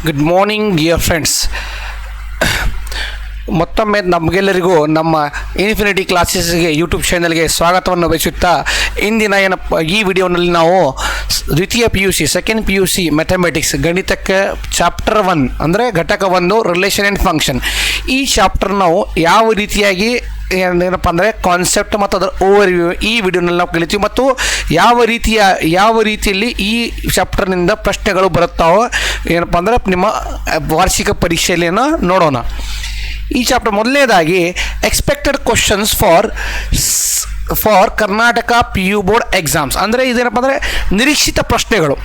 Good morning dear friends. ಮತ್ತೊಮ್ಮೆ ನಮಗೆಲ್ಲರಿಗೂ ನಮ್ಮ ಇನ್ಫಿನಿಟಿ ಕ್ಲಾಸಸ್ಗೆ ಯೂಟ್ಯೂಬ್ ಚಾನಲ್ಗೆ ಸ್ವಾಗತವನ್ನು ಬಯಸುತ್ತಾ ಇಂದಿನ ಈ ವಿಡಿಯೋನಲ್ಲಿ ನಾವು ದ್ವಿತೀಯ PUC ಸೆಕೆಂಡ್ PUC ಮ್ಯಾಥಮೆಟಿಕ್ಸ್ ಗಣಿತಕ್ಕೆ ಚಾಪ್ಟರ್ 1 ಅಂದರೆ ಘಟಕ 1 ರಿಲೇಷನ್ ಆ್ಯಂಡ್ ಫಂಕ್ಷನ್, ಈ ಚಾಪ್ಟರ್ ನಾವು ಯಾವ ರೀತಿಯಾಗಿ ಏನಪ್ಪ ಅಂದರೆ ಕಾನ್ಸೆಪ್ಟ್ ಮತ್ತು ಅದರ ಓವರ್ವ್ಯೂ ಈ ವಿಡಿಯೋನಲ್ಲಿ ನಾವು ಕಲಿತೀವಿ ಮತ್ತು ಯಾವ ರೀತಿಯಲ್ಲಿ ಈ ಚಾಪ್ಟರ್ನಿಂದ ಪ್ರಶ್ನೆಗಳು ಬರುತ್ತಾವೋ ಏನಪ್ಪ ಅಂದರೆ ನಿಮ್ಮ ವಾರ್ಷಿಕ ಪರೀಕ್ಷೆಯಲ್ಲಿ ನೋಡೋಣ. ಈ ಚಾಪ್ಟರ್ ಮೊದಲನೇದಾಗಿ expected questions for Karnataka PU board exams, ಅಂದರೆ ಇದೇನಪ್ಪ ಅಂದರೆ ನಿರೀಕ್ಷಿತ ಪ್ರಶ್ನೆಗಳು.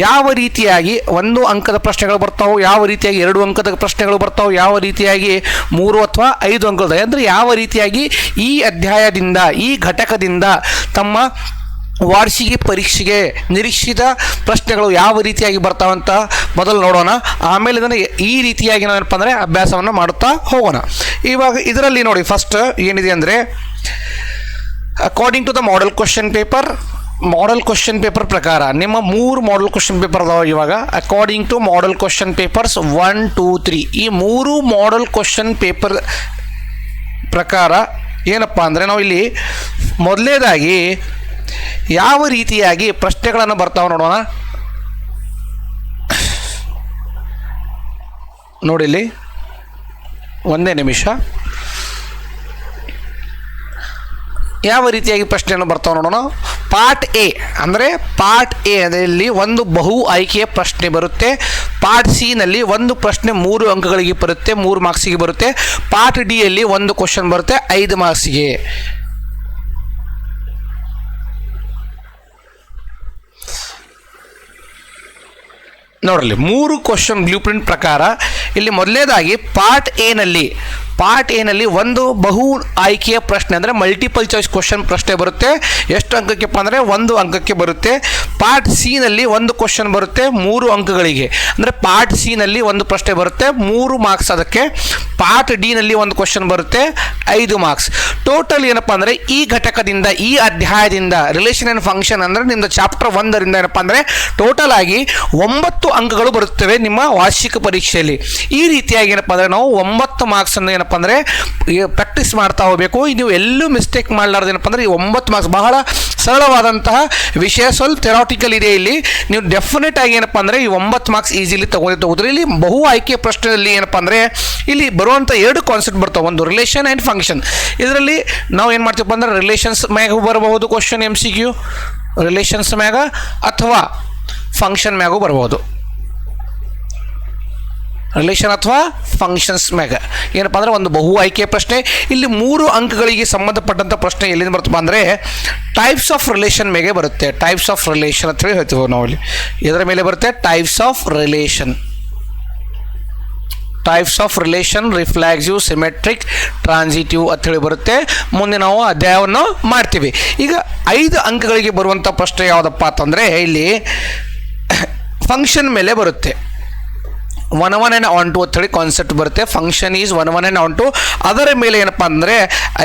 ಯಾವ ರೀತಿಯಾಗಿ 1 ಅಂಕದ ಪ್ರಶ್ನೆಗಳು ಬರ್ತಾವೆ, ಯಾವ ರೀತಿಯಾಗಿ 2 ಅಂಕದ ಪ್ರಶ್ನೆಗಳು ಬರ್ತಾವೆ, ಯಾವ ರೀತಿಯಾಗಿ 3 ಅಥವಾ 5 ಅಂಕದ, ಅಂದರೆ ಯಾವ ರೀತಿಯಾಗಿ ಈ ಅಧ್ಯಾಯದಿಂದ ಈ ಘಟಕದಿಂದ ತಮ್ಮ ವಾರ್ಷಿಕ ಪರೀಕ್ಷೆಗೆ ನಿರೀಕ್ಷಿತ ಪ್ರಶ್ನೆಗಳು ಯಾವ ರೀತಿಯಾಗಿ ಬರ್ತಾವಂತ ಮೊದಲು ನೋಡೋಣ. ಆಮೇಲೆ ಇದನ್ನು ಈ ರೀತಿಯಾಗಿ ನಾವೇನಪ್ಪ ಅಂದರೆ ಅಭ್ಯಾಸವನ್ನು ಮಾಡುತ್ತಾ ಹೋಗೋಣ. ಇವಾಗ ಇದರಲ್ಲಿ ನೋಡಿ, ಫಸ್ಟ್ ಏನಿದೆ ಅಂದರೆ according to the model question paper ಪ್ರಕಾರ ನಿಮ್ಮ 3 ಮಾಡೆಲ್ ಕ್ವಶನ್ ಪೇಪರ್ ಅದಾವೆ. ಇವಾಗ according to model question papers 1, 2, 3 ಈ 3 ಮಾಡೆಲ್ ಕ್ವಶನ್ ಪೇಪರ್ ಪ್ರಕಾರ ಏನಪ್ಪ ಅಂದರೆ ನಾವು ಇಲ್ಲಿ ಮೊದಲನೇದಾಗಿ ಯಾವ ರೀತಿಯಾಗಿ ಪ್ರಶ್ನೆಗಳನ್ನು ಬರ್ತಾವೆ ನೋಡೋಣ. ನೋಡಿಲ್ಲಿ ಒಂದೇ ನಿಮಿಷ. ಯಾವ ರೀತಿಯಾಗಿ ಪ್ರಶ್ನೆಯನ್ನು ಬರ್ತಾವೆ ನೋಡೋಣ. ಪಾರ್ಟ್ ಎ ಅದರಲ್ಲಿ ಒಂದು ಬಹು ಆಯ್ಕೆಯ ಪ್ರಶ್ನೆ ಬರುತ್ತೆ. ಪಾರ್ಟ್ ಸಿ ನಲ್ಲಿ ಒಂದು ಪ್ರಶ್ನೆ 3 ಅಂಕಗಳಿಗೆ ಬರುತ್ತೆ, 3 ಮಾರ್ಕ್ಸಿಗೆ ಬರುತ್ತೆ. ಪಾರ್ಟ್ ಡಿ ಯಲ್ಲಿ ಒಂದು ಕ್ವಶನ್ ಬರುತ್ತೆ 5 ಮಾರ್ಕ್ಸಿಗೆ. ನೋಡಲಿ 3 ಕ್ವಶನ್ ಬ್ಲೂ ಪ್ರಿಂಟ್ ಪ್ರಕಾರ ಇಲ್ಲಿ ಮೊದಲನೇದಾಗಿ ಪಾರ್ಟ್ ಎ ನಲ್ಲಿ ಒಂದು ಬಹು ಆಯ್ಕೆಯ ಪ್ರಶ್ನೆ ಅಂದರೆ ಮಲ್ಟಿಪಲ್ ಚಾಯ್ಸ್ ಕ್ವಶನ್ ಪ್ರಶ್ನೆ ಬರುತ್ತೆ. ಎಷ್ಟು ಅಂಕಕ್ಕೆಪ್ಪ ಅಂದರೆ 1 ಅಂಕಕ್ಕೆ ಬರುತ್ತೆ. ಪಾರ್ಟ್ ಸಿ ನಲ್ಲಿ ಒಂದು ಕ್ವಶನ್ ಬರುತ್ತೆ 3 ಅಂಕಗಳಿಗೆ, ಅಂದರೆ ಪಾರ್ಟ್ ಸಿ ನಲ್ಲಿ ಒಂದು ಪ್ರಶ್ನೆ ಬರುತ್ತೆ 3 ಮಾರ್ಕ್ಸ್ ಅದಕ್ಕೆ. ಪಾರ್ಟ್ ಡಿ ನಲ್ಲಿ ಒಂದು ಕ್ವಶನ್ ಬರುತ್ತೆ 5 ಮಾರ್ಕ್ಸ್. ಟೋಟಲ್ ಏನಪ್ಪ ಅಂದರೆ ಈ ಘಟಕದಿಂದ ಈ ಅಧ್ಯಾಯದಿಂದ ರಿಲೇಷನ್ ಆ್ಯಂಡ್ ಫಂಕ್ಷನ್ ಅಂದರೆ ನಿಮ್ಮದು ಚಾಪ್ಟರ್ 1ರಿಂದ ಏನಪ್ಪ ಅಂದರೆ ಟೋಟಲ್ ಆಗಿ 9 ಅಂಕಗಳು ಬರುತ್ತವೆ ನಿಮ್ಮ ವಾರ್ಷಿಕ ಪರೀಕ್ಷೆಯಲ್ಲಿ. ಈ ರೀತಿಯಾಗಿ ಏನಪ್ಪ ಅಂದರೆ ನಾವು 9 ಮಾರ್ಕ್ಸನ್ನು ಏನಪ್ಪ ಅಂದರೆ ಪ್ರಾಕ್ಟೀಸ್ ಮಾಡ್ತಾ ಹೋಗಬೇಕು. ನೀವು ಎಲ್ಲೂ ಮಿಸ್ಟೇಕ್ ಮಾಡಲಾರ್ದು ಏನಪ್ಪ ಅಂದರೆ ಈ 9 ಮಾರ್ಕ್ಸ್ ಬಹಳ ಸರಳವಾದಂತಹ ವಿಷಯ, ಸ್ವಲ್ಪ ಥೆರಾಟಿಕಲ್ ಇದೆ. ಇಲ್ಲಿ ನೀವು ಡೆಫಿನೆಟ್ ಆಗಿ ಏನಪ್ಪ ಅಂದರೆ ಈ 9 ಮಾರ್ಕ್ಸ್ ಈಸಿಲಿ ತಗೋದ್ರೆ ಇಲ್ಲಿ ಬಹು ಆಯ್ಕೆ ಪ್ರಶ್ನೆಯಲ್ಲಿ ಏನಪ್ಪ ಅಂದರೆ ಇಲ್ಲಿ ಬರುವಂಥ 2 ಕಾನ್ಸೆಪ್ಟ್ ಬರ್ತಾವೆ. ಒಂದು ರಿಲೇಷನ್ ಆ್ಯಂಡ್ ಫಂಕ್ಷನ್. ಇದರಲ್ಲಿ ನಾವು ಏನು ಮಾಡ್ತೀವಪ್ಪ ಅಂದರೆ ರಿಲೇಷನ್ಸ್ ಮ್ಯಾಗೂ ಬರಬಹುದು ಕ್ವಶನ್ MCQ, ರಿಲೇಷನ್ಸ್ ಮ್ಯಾಗ ಅಥವಾ ಫಂಕ್ಷನ್ ಮ್ಯಾಗೂ ಬರಬಹುದು. ರಿಲೇಷನ್ ಅಥವಾ ಫಂಕ್ಷನ್ಸ್ ಮ್ಯಾಗ ಏನಪ್ಪ ಅಂದರೆ ಒಂದು ಬಹು ಆಯ್ಕೆಯ ಪ್ರಶ್ನೆ. ಇಲ್ಲಿ 3 ಅಂಕಗಳಿಗೆ ಸಂಬಂಧಪಟ್ಟಂಥ ಪ್ರಶ್ನೆ ಎಲ್ಲಿಂದ ಬರ್ತಪ್ಪ ಅಂದರೆ ಟೈಪ್ಸ್ ಆಫ್ ರಿಲೇಷನ್ ಮೇಲೆ ಬರುತ್ತೆ. ಟೈಪ್ಸ್ ಆಫ್ ರಿಲೇಷನ್ ಅಂತ ಹೇಳಿ ಹೇಳ್ತೀವಿ ನಾವು. ಇಲ್ಲಿ ಇದರ ಮೇಲೆ ಬರುತ್ತೆ types of relation, reflexive, symmetric, transitive ಅಂತ ಹೇಳಿ ಬರುತ್ತೆ. ಮುಂದೆ ನಾವು ಅಧ್ಯಾಯವನ್ನು ಮಾಡ್ತೀವಿ. ಈಗ 5 ಅಂಕಗಳಿಗೆ ಬರುವಂಥ ಪ್ರಶ್ನೆ ಯಾವುದಪ್ಪ ಅಂತಂದರೆ ಇಲ್ಲಿ ಫಂಕ್ಷನ್ ಮೇಲೆ ಬರುತ್ತೆ. 1, 1 and 1, 2 ಅಂತ ಹೇಳಿ ಕಾನ್ಸೆಪ್ಟ್ ಬರುತ್ತೆ. Function is 1, 1 and 1, 2. ಅದರ ಮೇಲೆ ಏನಪ್ಪ ಅಂದರೆ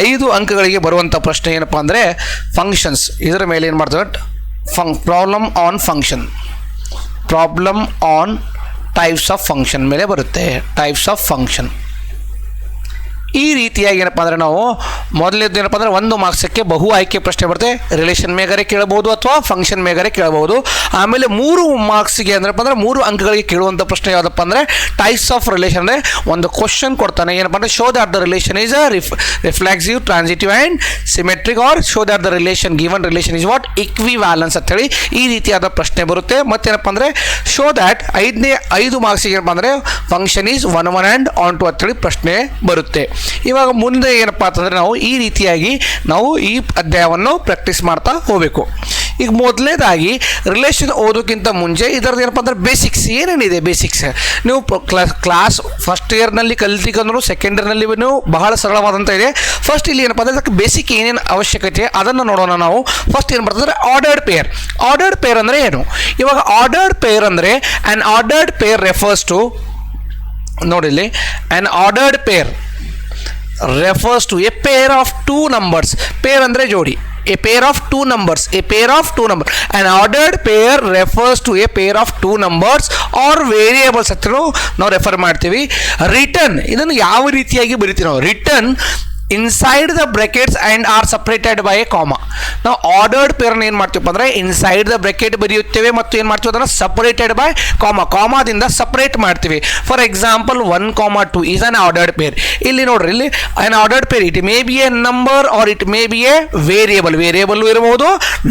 5 ಅಂಕಗಳಿಗೆ ಬರುವಂಥ ಪ್ರಶ್ನೆ ಏನಪ್ಪ ಅಂದರೆ ಫಂಕ್ಷನ್ಸ್. ಇದರ ಮೇಲೆ ಏನು ಮಾಡ್ತೇವೆ problem on types of function ಮೇಲೆ ಬರುತ್ತೆ. ಟೈಪ್ಸ್ ಆಫ್ ಫಂಕ್ಷನ್ ಈ ರೀತಿಯಾಗಿ ಏನಪ್ಪ ಅಂದರೆ ನಾವು ಮೊದಲನೇದು ಏನಪ್ಪ ಅಂದರೆ 1 ಮಾರ್ಕ್ಸಕ್ಕೆ ಬಹು ಆಯ್ಕೆ ಪ್ರಶ್ನೆ ಬರುತ್ತೆ. ರಿಲೇಷನ್ ಮೇಗರೆ ಕೇಳಬಹುದು ಅಥವಾ ಫಂಕ್ಷನ್ ಮೇಗರೆ ಕೇಳಬಹುದು. ಆಮೇಲೆ 3 ಮಾರ್ಕ್ಸಿಗೆ ಅಂದ್ರಪ್ಪ ಅಂದರೆ 3 ಅಂಕಗಳಿಗೆ ಕೇಳುವಂಥ ಪ್ರಶ್ನೆ ಯಾವುದಪ್ಪ ಅಂದರೆ ಟೈಪ್ಸ್ ಆಫ್ ರಿಲೇಷನ್. ಅಂದರೆ ಒಂದು ಕ್ವಶನ್ ಕೊಡ್ತಾನೆ, ಏನಪ್ಪ ಅಂದರೆ show that the relation is reflexive, transitive and symmetric, or show that the given relation is what equivalence ಅಂತ ಹೇಳಿ ಈ ರೀತಿಯಾದ ಪ್ರಶ್ನೆ ಬರುತ್ತೆ. ಮತ್ತೇನಪ್ಪ ಅಂದರೆ ಶೋ ದ್ಯಾಟ್ 5 ಮಾರ್ಕ್ಸಿಗೆ ಏನಪ್ಪ ಅಂದರೆ ಫಂಕ್ಷನ್ ಈಸ್ 1, 1 and 1, 2 ಅಂತ ಹೇಳಿ ಪ್ರಶ್ನೆ ಬರುತ್ತೆ. ಇವಾಗ ಮುಂದೆ ಏನಪ್ಪ ಅಂತಂದರೆ ನಾವು ಈ ರೀತಿಯಾಗಿ ನಾವು ಈ ಅಧ್ಯಾಯವನ್ನು ಪ್ರಾಕ್ಟೀಸ್ ಮಾಡ್ತಾ ಹೋಗಬೇಕು. ಈಗ ಮೊದಲನೇದಾಗಿ ರಿಲೇಷನ್ ಓದೋಕ್ಕಿಂತ ಮುಂಚೆ ಇದರದ್ದು ಏನಪ್ಪ ಅಂದರೆ ಬೇಸಿಕ್ಸ್ ಏನೇನಿದೆ. ಬೇಸಿಕ್ಸ್ ನೀವು ಕ್ಲಾಸ್ ಫಸ್ಟ್ ಇಯರ್ನಲ್ಲಿ ಕಲಿತಿಕಂದ್ರು ಸೆಕೆಂಡ್ ಇಯರ್ನಲ್ಲಿ ನೀವು ಬಹಳ ಸರಳವಾದಂಥ ಇದೆ. ಫಸ್ಟ್ ಇಲ್ಲಿ ಏನಪ್ಪ ಅಂದರೆ ಅದಕ್ಕೆ ಬೇಸಿಕ್ ಏನೇನು ಅವಶ್ಯಕತೆ ಅದನ್ನು ನೋಡೋಣ ನಾವು. ಫಸ್ಟ್ ಏನು ಬರ್ತದೆ ಆರ್ಡರ್ಡ್ ಪೇರ್ ಅಂದರೆ ಏನು. ಇವಾಗ ಆರ್ಡರ್ಡ್ ಪೇರ್ ಅಂದರೆ an ordered pair refers to, ನೋಡಿಲ್ಲಿ, an ordered pair refers to a pair of 2 numbers. pair ಅಂದರೆ ಜೋಡಿ. a pair of two numbers, a pair of two numbers. An ordered pair refers to a pair of two numbers or variables ಅಂತ ನಾವು refer ಮಾಡ್ತೀವಿ. Return ಇದನ್ನು ಯಾವ ರೀತಿಯಾಗಿ ಬರಿತೀವಿ ನಾವು? Return inside the brackets and R separated by A ಕಾಮ. ನಾವು ಆರ್ಡರ್ಡ್ ಪೇರ್ನ ಏನು ಮಾಡ್ತೀವಪ್ಪ ಅಂದರೆ ಇನ್ಸೈಡ್ ದ ಬ್ರೆಕೆಟ್ ಬರೆಯುತ್ತೇವೆ ಮತ್ತು ಏನು ಮಾಡ್ತೀವಿ ಅದನ್ನು ಸಪ್ರೇಟೆಡ್ ಬೈ ಕಾಮಾದಿಂದ ಸಪ್ರೇಟ್ ಮಾಡ್ತೀವಿ. For example 1,2 is an ordered pair. ಇಲ್ಲಿ ನೋಡ್ರಿ, ಇಲ್ಲಿ an ordered pair it may be a number or it may be a variable ಇರಬಹುದು,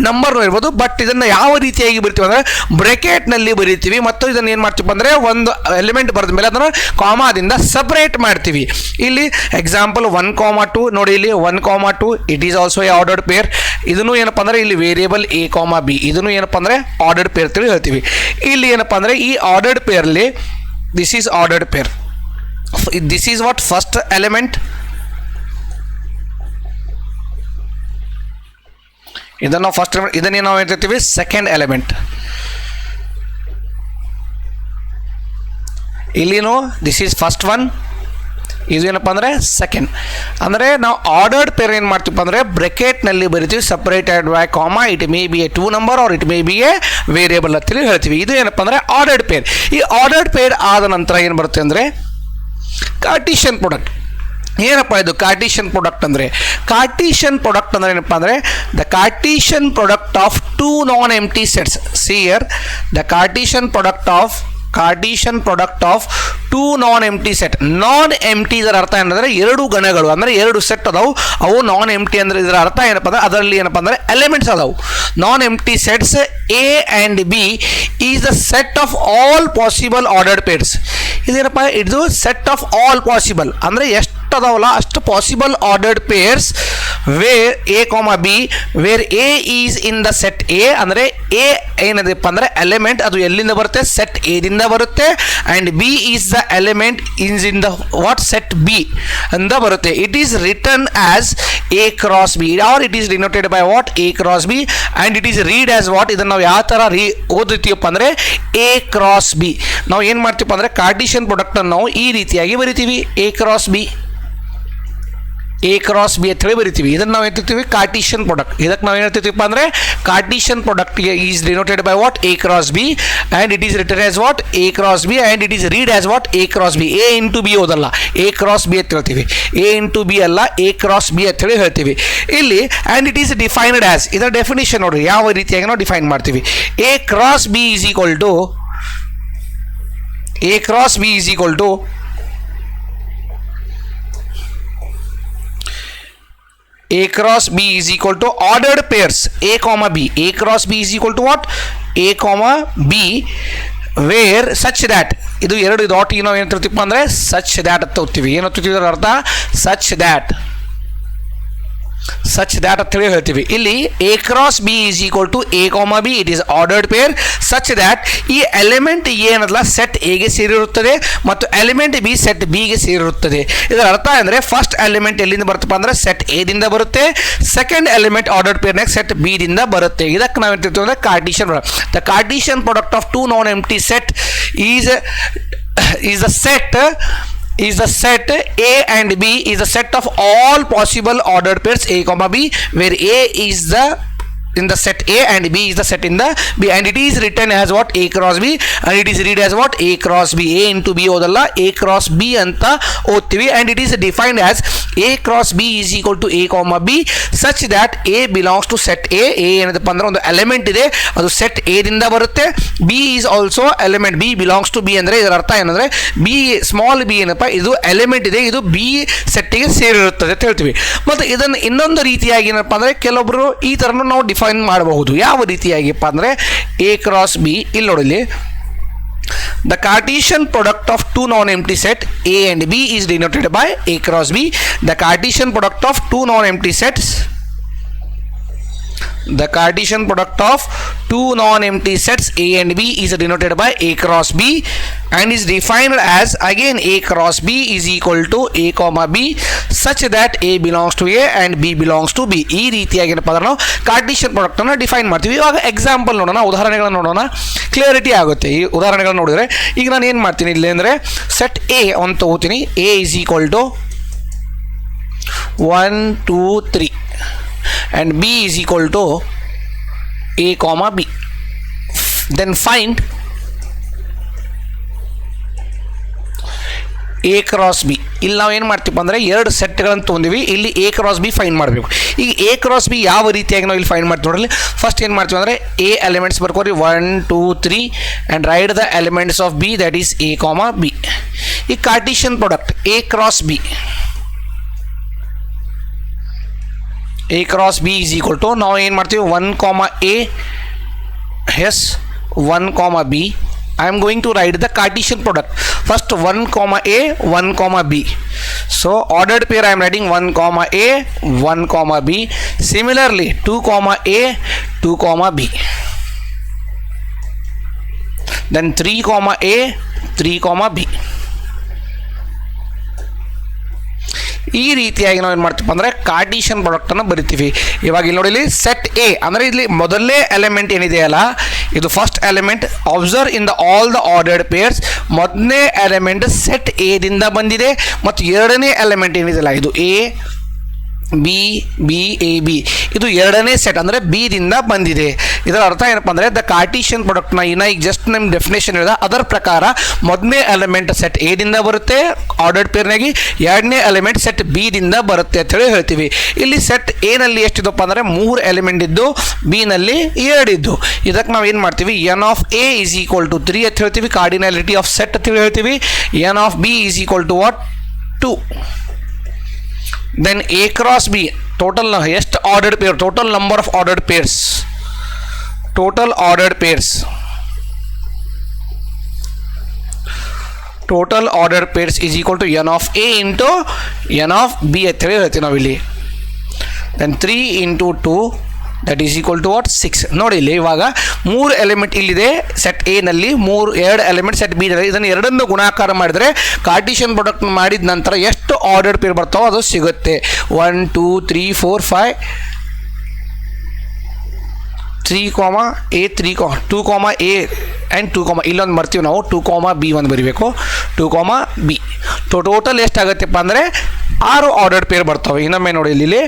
ನಂಬರ್ನು ಇರ್ಬೋದು. ಬಟ್ ಇದನ್ನು ಯಾವ ರೀತಿಯಾಗಿ ಬರಿತೀವಿ ಅಂದರೆ ಬ್ರೆಕೆಟ್ನಲ್ಲಿ ಬರಿತೀವಿ ಮತ್ತು ಇದನ್ನು ಏನು ಮಾಡ್ತೀವಿ ಅಂದರೆ ಒಂದು ಎಲಿಮೆಂಟ್ ಬರೆದ ಮೇಲೆ ಅದನ್ನು ಕಾಮಾದಿಂದ ಸಪ್ರೇಟ್ ಮಾಡ್ತೀವಿ. ಇಲ್ಲಿ ಎಕ್ಸಾಂಪಲ್ 1,2 ನೋಡಿ, ಇಲ್ಲಿ 1,2 it is also a ordered pair. ಇದನ್ನು ಏನಪ್ಪ ಅಂದರೆ ಇಲ್ಲಿ ವೇರಿಯೇಬಲ್ a, b ಇದನ್ನು ಏನಪ್ಪ ಅಂದರೆ ಆರ್ಡರ್ಡ್ ಪೇರ್ ತಿಳಿ ಹೇಳ್ತೀವಿ. ಇಲ್ಲಿ ಏನಪ್ಪ ಅಂದರೆ ಈ ಆರ್ಡರ್ಡ್ ಪೇರ್ಲಿ this is ordered pair. This is what first element. ಇದನ್ನು ನಾವು ಫಸ್ಟ್ ಎಲಿಮೆಂಟ್, ಇದನ್ನೇ ನಾವು ಹೇಳ್ತೀವಿ ಸೆಕೆಂಡ್ ಎಲಿಮೆಂಟ್. ಇಲ್ಲಿನೂ ದಿಸ್ ಈಸ್ ಫಸ್ಟ್ ಒನ್, ಇದು ಏನಪ್ಪ ಅಂದರೆ ಸೆಕೆಂಡ್. ಅಂದರೆ ನಾವು ಆರ್ಡರ್ಡ್ ಪೇರ್ ಏನು ಮಾಡ್ತೀವಿ ಅಂದರೆ ಬ್ರೆಕೆಟ್ನಲ್ಲಿ ಬರಿತೀವಿ separated by comma. It may be a 2 number or it may be a variable ಅಂತೇಳಿ ಹೇಳ್ತೀವಿ. ಇದು ಏನಪ್ಪ ಅಂದರೆ ಆರ್ಡರ್ಡ್ ಪೇರ್. ಈ ಆರ್ಡರ್ಡ್ ಪೇರ್ ಆದ ನಂತರ ಏನು ಬರುತ್ತೆ ಅಂದರೆ ಕಾರ್ಟಿಷಿಯನ್ ಪ್ರಾಡಕ್ಟ್. ಏನಪ್ಪ ಇದು ಕಾರ್ಟಿಷಿಯನ್ ಪ್ರಾಡಕ್ಟ್ ಅಂದರೆ? ಕಾರ್ಟಿಷಿಯನ್ ಪ್ರಾಡಕ್ಟ್ ಅಂದರೆ ಏನಪ್ಪ ಅಂದರೆ the Cartesian product of two non empty sets. See here, the Cartesian product of two non empty set. Non empty ಇದರ ಅರ್ಥ ಏನಂದರೆ ಎರಡು ಗಣಗಳು ಅಂದರೆ ಎರಡು ಸೆಟ್ ಅದಾವು, ಅವು ನಾನ್ ಎಂಪ್ಟಿ ಅಂದರೆ ಇದರ ಅರ್ಥ ಏನಪ್ಪ ಅಂದರೆ ಅದರಲ್ಲಿ ಏನಪ್ಪ ಅಂದರೆ ಎಲಿಮೆಂಟ್ಸ್ ಅದಾವು. Non empty sets A and B is the set of all possible ordered pairs. ಇದೇನಪ್ಪ, ಇದು ಸೆಟ್ ಆಫ್ ಆಲ್ ಪಾಸಿಬಲ್ ಅಂದರೆ ಎಷ್ಟು ಅದಾವಲ್ಲ ಅಷ್ಟು possible ordered pairs where a, b where a is in the set a. ಅಂದರೆ a ಏನದಪ್ಪ ಅಂದರೆ element, ಅದು ಎಲ್ಲಿಂದ ಬರುತ್ತೆ? ಸೆಟ್ a ದಿಂದ ಬರುತ್ತೆ. And b is the element is in the what set b ಅಂತ ಬರುತ್ತೆ. It is written as a cross b or it is denoted by what a cross b and it is read as what. ಇದನ್ನು ನಾವು ಯಾವ ಥರ ಓದುತ್ತೀವಪ್ಪ ಅಂದರೆ a cross b. ನಾವು ಏನು ಮಾಡ್ತೀವಪ್ಪ ಅಂದರೆ ಕಾರ್ಟಿಷಿಯನ್ ಪ್ರಾಡಕ್ಟನ್ನು ನಾವು ಈ ರೀತಿಯಾಗಿ ಬರಿತೀವಿ, a ಕ್ರಾಸ್ b ಅಂತ ಹೇಳಿ ಬರಿತೀವಿ. ಇದನ್ನು ನಾವು ಹೇಳ್ತೀವಿ ಕಾರ್ಟಿಷಿಯನ್ ಪ್ರಾಡಕ್ಟ್. ಇದಕ್ಕೆ ನಾವು ಏನು ಹೇಳ್ತೀವಪ್ಪ ಅಂದರೆ Cartesian product is denoted by what a cross b and it is written as what a cross b and it is read as what a cross b. a into b ಓದಲ್ಲ, a cross b ಅಂತ ಹೇಳ್ತೀವಿ. a into b ಅಲ್ಲ, a cross b ಅಂತ ಹೇಳಿ ಹೇಳ್ತೀವಿ ಇಲ್ಲಿ. And it is defined as, ಇದರ definition ನೋಡಿರಿ ಯಾವ ರೀತಿಯಾಗಿ ನಾವು ಡಿಫೈನ್ ಮಾಡ್ತೀವಿ. a cross b is equal to A cross B is equal to ordered pairs A comma B. A cross B is equal to what? A comma B where such that, ಇದು ಎರಡು dot ನಾವು ಏನು ತರ್ತೀವಿ ಅಂದರೆ such that ಅಂತ ಹೋಗ್ತೀವಿ. ಏನು ಹೋಗ್ತೀವಿ ಅದರ ಅರ್ಥ? such that ಅಂತ ಹೇಳಿ ಹೇಳ್ತೀವಿ. ಇಲ್ಲಿ a cross b is equal to a comma b, it is ordered pair such that ಈ ಎಲಿಮೆಂಟ್ ಏನಲ್ಲ ಸೆಟ್ ಎಗೆ ಸೇರಿರುತ್ತದೆ ಮತ್ತು ಎಲಿಮೆಂಟ್ ಬಿ ಸೆಟ್ ಬಿಗೆ ಸೇರಿರುತ್ತದೆ. ಇದರ ಅರ್ಥ ಅಂದರೆ ಫಸ್ಟ್ ಎಲಿಮೆಂಟ್ ಎಲ್ಲಿಂದ ಬರುತ್ತಪ್ಪ ಅಂದರೆ ಸೆಟ್ ಎ ದಿಂದ ಬರುತ್ತೆ, ಸೆಕೆಂಡ್ ಎಲಿಮೆಂಟ್ ಆರ್ಡರ್ಡ್ ಪೇರ್ನಾಗ ಸೆಟ್ ಬಿ ದಿಂದ ಬರುತ್ತೆ. ಇದಕ್ಕೆ ನಾವು ಹೇಳ್ತೀವಿ ಅಂದರೆ Cartesian product. The Cartesian product of two non empty set is the set A and B is the set of all possible ordered pairs A comma B where A is the in the set A and B is the set in the B and it is written as what? A cross B and it is read as what? A cross B. A into B ಓದಲ್ಲ, A cross B ಅಂತ ಓದ್ತೀವಿ. and it is defined as A cross B is equal to A comma B such that A belongs to set A. A ಏನದಪ್ಪ ಅಂದ್ರೆ ಒಂದು element ಇದೆ, ಅದು set A ದಿಂದ ಬರುತ್ತೆ. B is also element, B belongs to B ಅಂದರೆ ಇದರ ಅರ್ಥ ಏನಂದರೆ B ಸ್ಮಾಲ್ b ಏನಪ್ಪ ಇದು ಎಲಿಮೆಂಟ್ ಇದೆ, ಇದು B ಸೆಟ್ಟಿಗೆ ಸೇರಿರುತ್ತದೆ ಅಂತ ಹೇಳ್ತೀವಿ. ಮತ್ತು ಇದನ್ನು ಇನ್ನೊಂದು ರೀತಿಯಾಗಿ ಏನಪ್ಪ ಅಂದರೆ ಕೆಲವೊಬ್ಬರು ಈ ಥರನೂ ನಾವು ಡಿಫೈನ್ ಮಾಡಬಹುದು. ಯಾವ ರೀತಿಯಾಗಿಪ್ಪ ಅಂದರೆ A ಕ್ರಾಸ್ B, ಇಲ್ಲಿ ನೋಡಿಲಿ the Cartesian product of two non-empty set A and B is denoted by A cross B. The Cartesian product of two non-empty sets A and B is denoted by A cross B and is defined as again A cross B is equal to A comma B such that A belongs to A and B belongs to B. ಈ ರೀತಿಯಾಗಿ ಏನಪ್ಪ ಅಂದ್ರೆ ನಾವು Cartesian product ಅನ್ನು define ಮಾಡ್ತೀವಿ. ಇವಾಗ example ನೋಡೋಣ, ಉದಾಹರಣೆಗಳನ್ನು ನೋಡೋಣ, ಕ್ಲಿಯರಿಟಿ ಆಗುತ್ತೆ. ಈ ಉದಾಹರಣೆಗಳನ್ನು ನೋಡಿದರೆ ಈಗ ನಾನು ಏನು ಮಾಡ್ತೀನಿ ಇಲ್ಲಿ ಅಂದರೆ ಸೆಟ್ ಎ ಅಂತ ತಗೋತೀನಿ. A is equal to 1 2 3 and B is equal to A comma B. Then find A cross B. ಇಲ್ಲಿ ನಾವು ಏನು ಮಾಡ್ತೀವಿ ಅಂದರೆ ಎರಡು ಸೆಟ್ಗಳನ್ನು ತೊಗೊಂಡಿವಿ, ಇಲ್ಲಿ A cross B ಫೈಂಡ್ ಮಾಡಬೇಕು. ಈಗ A cross B ಯಾವ ರೀತಿಯಾಗಿ ನಾವು ಇಲ್ಲಿ ಫೈಂಡ್ ಮಾಡ್ತೀವಿ ನೋಡಲಿ. ಫಸ್ಟ್ ಏನು ಮಾಡ್ತೀವಿ ಅಂದರೆ A ಎಲಿಮೆಂಟ್ಸ್ ಬರ್ಕೋರಿ 1 2 3 and write the elements of B, that is A comma B. ಈ Cartesian product A cross B, A cross B is equal to, ನಾವು ಏನು ಮಾಡ್ತೀವಿ 1 comma A, yes 1 comma B. I am going to write the Cartesian product. First 1 comma A, 1 comma B. So ordered pair I am writing 1 comma A, 1 comma B. Similarly 2 comma A, 2 comma B. Then 3 comma A, 3 comma B. ಈ ರೀತಿಯಾಗಿ ನಾವು ಏನು ಮಾಡ್ತೀವಿ ಅಂದರೆ Cartesian ಪ್ರಾಡಕ್ಟನ್ನು ಬರಿತೀವಿ. ಇವಾಗ ಇಲ್ಲಿ ನೋಡಿ, ಇಲ್ಲಿ ಸೆಟ್ ಎ ಅಂದರೆ ಇಲ್ಲಿ ಮೊದಲನೇ ಎಲಿಮೆಂಟ್ ಏನಿದೆಯಲ್ಲ, ಇದು first element. Observe in the all the ordered pairs, ಮೊದಲನೇ ಎಲಿಮೆಂಟ್ ಸೆಟ್ ಎದಿಂದ ಬಂದಿದೆ ಮತ್ತು ಎರಡನೇ ಎಲಿಮೆಂಟ್ ಏನಿದೆಯಲ್ಲ ಇದು A B be A B, ಇದು ಎರಡನೇ ಸೆಟ್ ಅಂದರೆ ಬಿದಿಂದ ಬಂದಿದೆ. ಇದರ ಅರ್ಥ ಏನಪ್ಪ ಅಂದರೆ ದ ಕಾರ್ಟಿಷಿಯನ್ ಪ್ರಾಡಕ್ಟ್ನ ಈಗ ಜಸ್ಟ್ ನಿಮ್ಮ ಡೆಫಿನೇಷನ್ ಹೇಳಿದ ಅದರ ಪ್ರಕಾರ ಮೊದಲನೇ ಎಲಿಮೆಂಟ್ ಸೆಟ್ ಎದಿಂದ ಬರುತ್ತೆ ಆರ್ಡರ್ಡ್ ಪೇರ್ನಾಗಿ, ಎರಡನೇ ಎಲಿಮೆಂಟ್ ಸೆಟ್ ಬಿದಿಂದ ಬರುತ್ತೆ ಅಂತೇಳಿ ಹೇಳ್ತೀವಿ. ಇಲ್ಲಿ ಸೆಟ್ ಎನಲ್ಲಿ ಎಷ್ಟಿದಪ್ಪ ಅಂದರೆ 3 ಎಲಿಮೆಂಟ್ ಇದ್ದು, ಬಿನಲ್ಲಿ 2 ಇದ್ದು. ಇದಕ್ಕೆ ನಾವು ಏನು ಮಾಡ್ತೀವಿ, n of A is equal to 3 ಅಂತ ಹೇಳ್ತೀವಿ, ಕಾರ್ಡಿನಾಲಿಟಿ ಆಫ್ ಸೆಟ್ ಅಂತ ಹೇಳ್ತೀವಿ. N of B is equal to what 2. Then A cross B, total ಎಷ್ಟು ordered pair, total number of ordered pairs, total ordered pairs, total ordered pairs is equal to n of A into n of B ಅಂತ ಹೇಳಿ ಹೇಳ್ತೀವಿ ನಾವು ಇಲ್ಲಿ. Then 3 into 2 that is equal to what 6. ನೋಡಿ ಇಲ್ಲಿ ಇವಾಗ 3 element ಇಲ್ಲಿದೆ set A ನಲ್ಲಿ, 2 ಎಲಿಮೆಂಟ್ ಸೆಟ್ ಬಿ ನಲ್ಲಿ. ಇದನ್ನು ಎರಡನ್ನು ಗುಣಾಕಾರ ಮಾಡಿದರೆ ಕಾರ್ಟಿಷಿಯನ್ ಪ್ರಾಡಕ್ಟ್ ಮಾಡಿದ ನಂತರ ಎಷ್ಟು ಆರ್ಡರ್ಡ್ ಪೇರ್ ಬರ್ತಾವೋ ಅದು ಸಿಗುತ್ತೆ. 1 2 3 4 5 3 comma A 3 2 comma A and 2 comma ಇಲ್ಲೊಂದು ಬರ್ತೀವಿ ನಾವು 2 comma B ಒಂದು ಬರೀಬೇಕು, 2 comma B. ಟೋಟಲ್ ಎಷ್ಟಾಗತ್ತಪ್ಪ ಅಂದರೆ 6 ಆರ್ಡರ್ಡ್ ಪೇರ್ ಬರ್ತವೆ. ಇನ್ನೊಮ್ಮೆ ನೋಡಿ ಇಲ್ಲಿ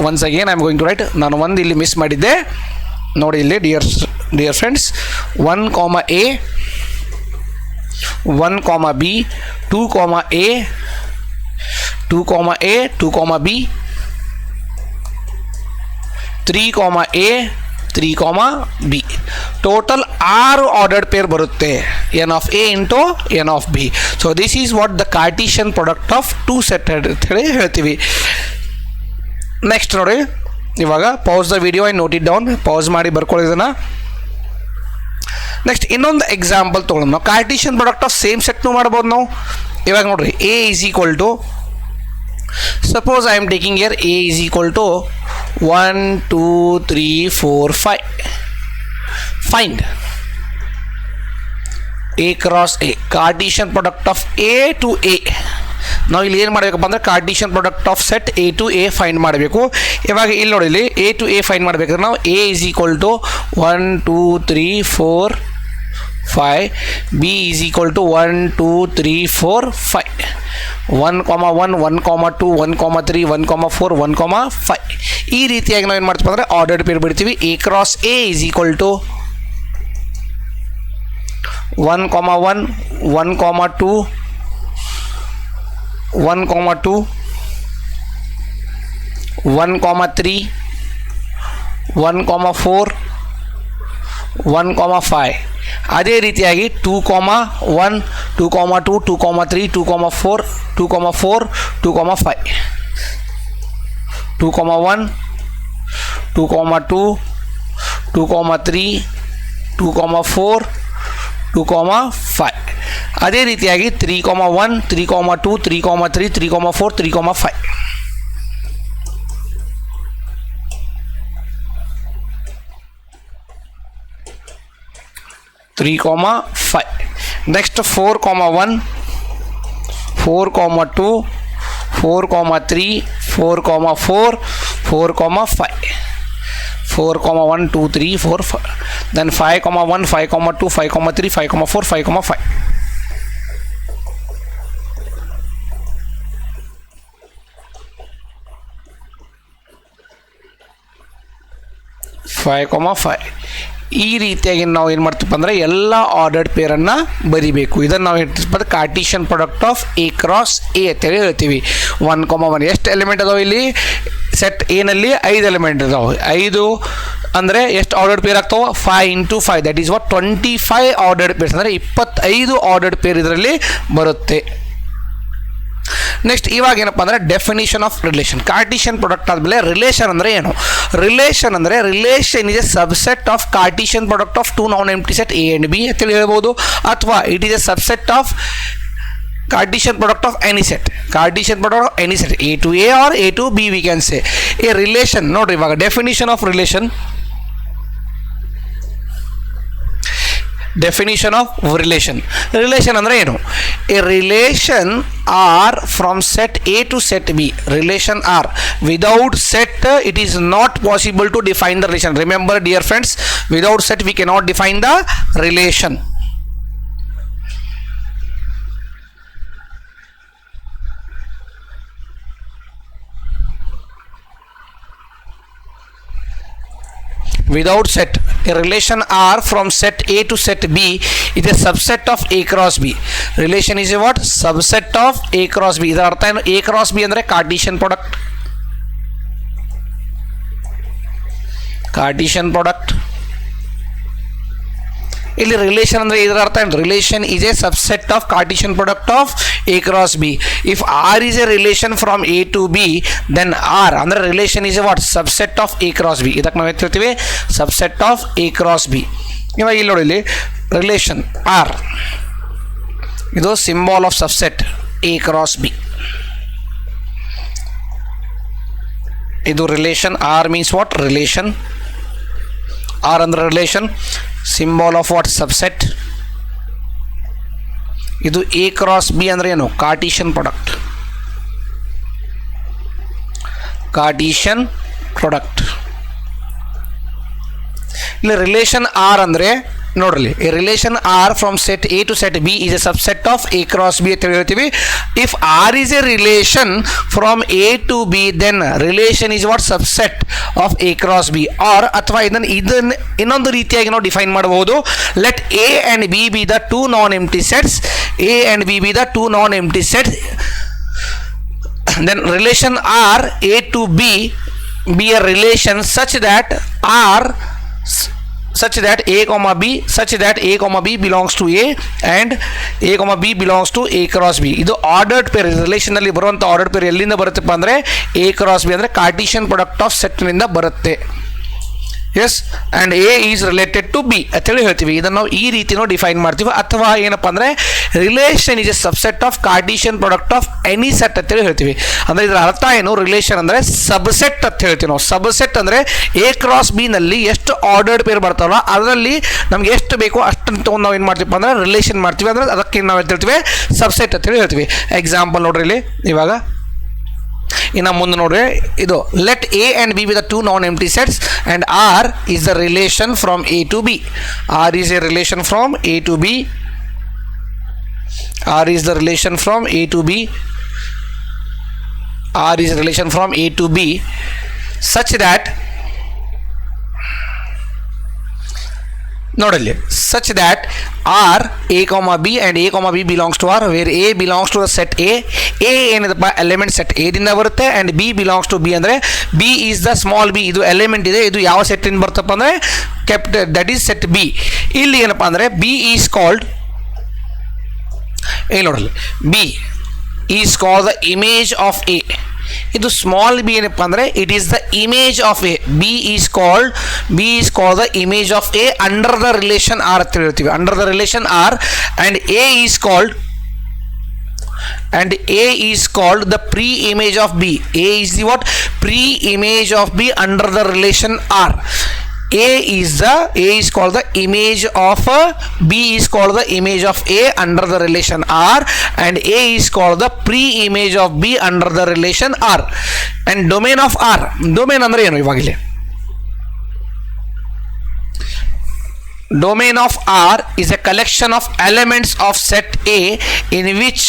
once again I am going to write, ನಾನು ಒಂದು ಇಲ್ಲಿ ಮಿಸ್ ಮಾಡಿದ್ದೆ ನೋಡಿ ಇಲ್ಲಿ dear friends, 1 comma A, 1 comma B, 2 comma A, 2 comma A, 2 comma B, 3 comma A, 3 comma B. Total 6 ordered pair ಬರುತ್ತೆ, n of A into n of B. So this is what the Cartesian product of 2 set ಅಂತ ಹೇಳಿ ಹೇಳ್ತೀವಿ. Next ನೋಡಿ, ಇವಾಗ pause the video and note it down, pause ಮಾಡಿ ಬರ್ಕೊಳ್ಳೋದನ್ನು. Next ಇನ್ನೊಂದು example ತೊಗೊಳ್ಳೋಣ ನಾವು. ಕಾರ್ಟಿಷಿಯನ್ ಪ್ರಾಡಕ್ಟ್ ಆಫ್ ಸೇಮ್ ಸೆಟ್ನು ಮಾಡ್ಬೋದು ನಾವು. ಇವಾಗ ನೋಡ್ರಿ, A is equal to, suppose I am taking here A is equal to 1 2 3 4 5. Find A cross A, Cartesian product of A to A. ನಾವು ಇಲ್ಲಿ ಏನು ಮಾಡಬೇಕಪ್ಪ ಅಂದರೆ Cartesian product of set A to A find ಮಾಡಬೇಕು. ಇವಾಗ ಇಲ್ಲಿ ನೋಡಿ, ಇಲ್ಲಿ ಎ ಟು ಎ ಫೈಂಡ್ ಮಾಡಬೇಕಾದ್ರೆ ನಾವು A is equal to 1 2 3 4 5, B is equal to 1 2 3 4 5, 1 comma 1 1 comma 2 1 comma 3 1 comma 4 1 comma 5. ಈ ರೀತಿಯಾಗಿ ನಾವು ಏನು ಮಾಡ್ತೀವಿ ಅಂದರೆ ಆರ್ಡರ್ಡ್ ಪೇರ್ ಬಿಡ್ತೀವಿ. A cross A is equal to 1 comma 1 1 comma 2 1 comma 2 1 comma 3 1 comma 4 1 comma 5. ಅದೇ ರೀತಿಯಾಗಿ 2 comma 1 2 comma 2 2 comma 3 2 comma 4 2 comma 4 2 comma 5 2 comma 1 2 comma 2 2 comma 3 2 comma 4 2 comma 5. ಅದೇ ರೀತಿಯಾಗಿ 3 comma 1 3 comma 2 3 comma 3 3 comma 4 3 comma 5. 3 comma 5. Next 4 comma 1 4 comma 2 4 comma 3 4 comma 4 4 comma 5. 4 comma 1 2 3 4 5. Then 5 comma 1 5 comma 2 5 comma 3 5 comma 4 5 comma 5. 5,5 ಈ ರೀತಿಯಾಗಿ ನಾವು ಏನು ಮಾಡ್ತೀವಿ ಅಂದರೆ ಎಲ್ಲ ಆರ್ಡರ್ಡ್ ಪೇರನ್ನು ಬರಿಬೇಕು. ಇದನ್ನು ನಾವು ಹೇಳ್ತೀವಿ Cartesian product of A cross A ಅಂತೇಳಿ ಹೇಳ್ತೀವಿ. 1,1 ಎಷ್ಟು ಎಲಿಮೆಂಟ್ ಅದಾವೆ ಇಲ್ಲಿ ಸೆಟ್ ಎನಲ್ಲಿ 5 ಎಲಿಮೆಂಟ್ ಇದಾವೆ. 5 ಅಂದರೆ ಎಷ್ಟು ಆರ್ಡರ್ಡ್ ಪೇರ್ ಆಗ್ತಾವೆ 5 × 5 that is what 25 ordered pairs ಅಂದರೆ 25 ಆರ್ಡರ್ಡ್ ಪೇರ್ ಇದರಲ್ಲಿ ಬರುತ್ತೆ. ನೆಕ್ಸ್ಟ್ ಇವಾಗ ಏನಪ್ಪ ಅಂದರೆ definition of relation. Cartesian product ಆದಮೇಲೆ ರಿಲೇಷನ್ ಅಂದರೆ ಏನು? ರಿಲೇಷನ್ ಅಂದರೆ relation is A subset of Cartesian product of 2 non empty set A and B ಅಂತೇಳಿ ಹೇಳ್ಬೋದು, ಅಥವಾ it is A subset of Cartesian product of any set. Cartesian product of any set A to A or A to B we can say. A relation ನೋಡ್ರಿ ಇವಾಗ definition of relation. Definition of relation. Relation ಅಂದರೆ ಏನು? A relation R from set A to set B. Relation R. Without set it is not possible to define the relation. Remember dear friends, without set we cannot define the relation. Without set, a relation R from set A to set B is a subset of A cross B. Relation is a what? Subset of A cross B. ಇದರ ಅರ್ಥ ಏನು? A cross B ಅಂದರೆ Cartesian product. Cartesian product ಇಲ್ಲಿ relation ಅಂದರೆ ಇದರ ಅರ್ಥ ಏನು? Relation is A subset of Cartesian product of A cross B. If R is a relation from A to B then R ಅಂದರೆ relation is a what? Subset of A cross B. ಇದಕ್ಕೆ ನಾವು ಹೇಳ್ತಿರ್ತೀವಿ subset of A cross B. ಇವಾಗ ಇಲ್ಲಿ ನೋಡಿ, ಇಲ್ಲಿ relation R ಇದು symbol of subset A cross B. ಇದು relation R means what? Relation R ಅಂದ್ರೆ relation, symbol of what? Subset. ಇದು ಎ ಕ್ರಾಸ್ ಬಿ ಅಂದರೆ ಏನು? Cartesian product. Cartesian product. ಇಲ್ಲಿ ರಿಲೇಷನ್ ಆರ್ ಅಂದರೆ ನೋಡ್ರಿ, a relation R from set A to set B is A subset of A cross B ಅಂತ ಹೇಳ್ತೀವಿ. If R is a relation from A to B then relation is what? Subset of A cross B. Or ಅಥವಾ ಇದನ್ನು ಇನ್ನೊಂದು ರೀತಿಯಾಗಿ ನಾವು define ಮಾಡಬಹುದು. Let A and B be the 2 non empty sets. A and B be the 2 non empty sets. Then relation R A to B be a relation such that A comma B such that A comma B belongs to A and A comma B belongs to A cross B. ಇದು ordered peer. ರಿಲೇಷನಲ್ಲಿ ಬರುವಂಥ ordered peer ಎಲ್ಲಿಂದ ಬರುತ್ತಪ್ಪ ಅಂದರೆ A cross B ಅಂದರೆ Cartesian product of ಸೆಟ್ನಿಂದ ಬರುತ್ತೆ. Yes, and A is related to B ಅಂತೇಳಿ ಹೇಳ್ತೀವಿ. ಇದನ್ನು ನಾವು ಈ ರೀತಿ ನಾವು ಡಿಫೈನ್ ಮಾಡ್ತೀವಿ. ಅಥವಾ ಏನಪ್ಪ ಅಂದರೆ relation is A subset of Cartesian product of any set ಅಂತೇಳಿ ಹೇಳ್ತೀವಿ. ಅಂದರೆ ಇದರ ಅರ್ಥ ಏನು? ರಿಲೇಷನ್ ಅಂದರೆ ಸಬ್ಸೆಟ್ ಅಂತ ಹೇಳ್ತೀವಿ ನಾವು. ಸಬ್ಸೆಟ್ ಅಂದರೆ ಎ ಕ್ರಾಸ್ ಬಿ ನಲ್ಲಿ ಎಷ್ಟು ಆರ್ಡರ್ಡ್ ಪೇರ್ ಬರ್ತಾವಲ್ಲ ಅದರಲ್ಲಿ ನಮ್ಗೆ ಎಷ್ಟು ಬೇಕೋ ಅಷ್ಟನ್ನು ತೊಗೊಂಡು ನಾವು ಏನು ಮಾಡ್ತೀವಿ ಅಂದರೆ ರಿಲೇಷನ್ ಮಾಡ್ತೀವಿ. ಅಂದರೆ ಅದಕ್ಕೆ ನಾವು ಹೇಳ್ತೀವಿ ಸಬ್ಸೆಟ್ ಅಂತೇಳಿ ಹೇಳ್ತೀವಿ. ಎಕ್ಸಾಂಪಲ್ ನೋಡ್ರಿ, ಇಲ್ಲಿ ಇವಾಗ ಇನ್ನು ಮುಂದೆ ನೋಡ್ರಿ, ಇದು let A and B with 2 non empty sets and R is the relation from A to B. R is a relation from A to B. R is the relation from A to B. R is relation from A to B such that ನೋಡಲ್ಲಿ such that R A comma B and A comma B belongs to R where A belongs to the set A. A ಏನದಪ್ಪ element set A ದಿಂದ ಬರುತ್ತೆ and B belongs to B ಅಂದರೆ B is the small b. ಇದು element ಇದೆ, ಇದು ಯಾವ ಸೆಟ್ಟಿಂದ ಬರ್ತಪ್ಪ ಅಂದರೆ capital that is set B. ಇಲ್ಲಿ ಏನಪ್ಪ ಅಂದರೆ B ಈಸ್ ಕಾಲ್ಡ್, ಇಲ್ಲಿ ನೋಡಲಿ, B is called the image of A. ಇದು ಸ್ಮಾಲ್ ಬಿ ಏನಪ್ಪ ಅಂದರೆ it is the image of A. B is called the image of A under the relation R ಅಂತ ಹೇಳ್ತೀವಿ. Under the relation R and A is called the pre-image of B. A is the what? Pre-image of B under the relation R. A is called the image of B is called the image of A under the relation R and A is called the pre-image of B under the relation R. And domain of R, domain ಅಂದ್ರೆ ಏನು? ಇವಾಗಲೇ domain of R is a collection of elements of set A in which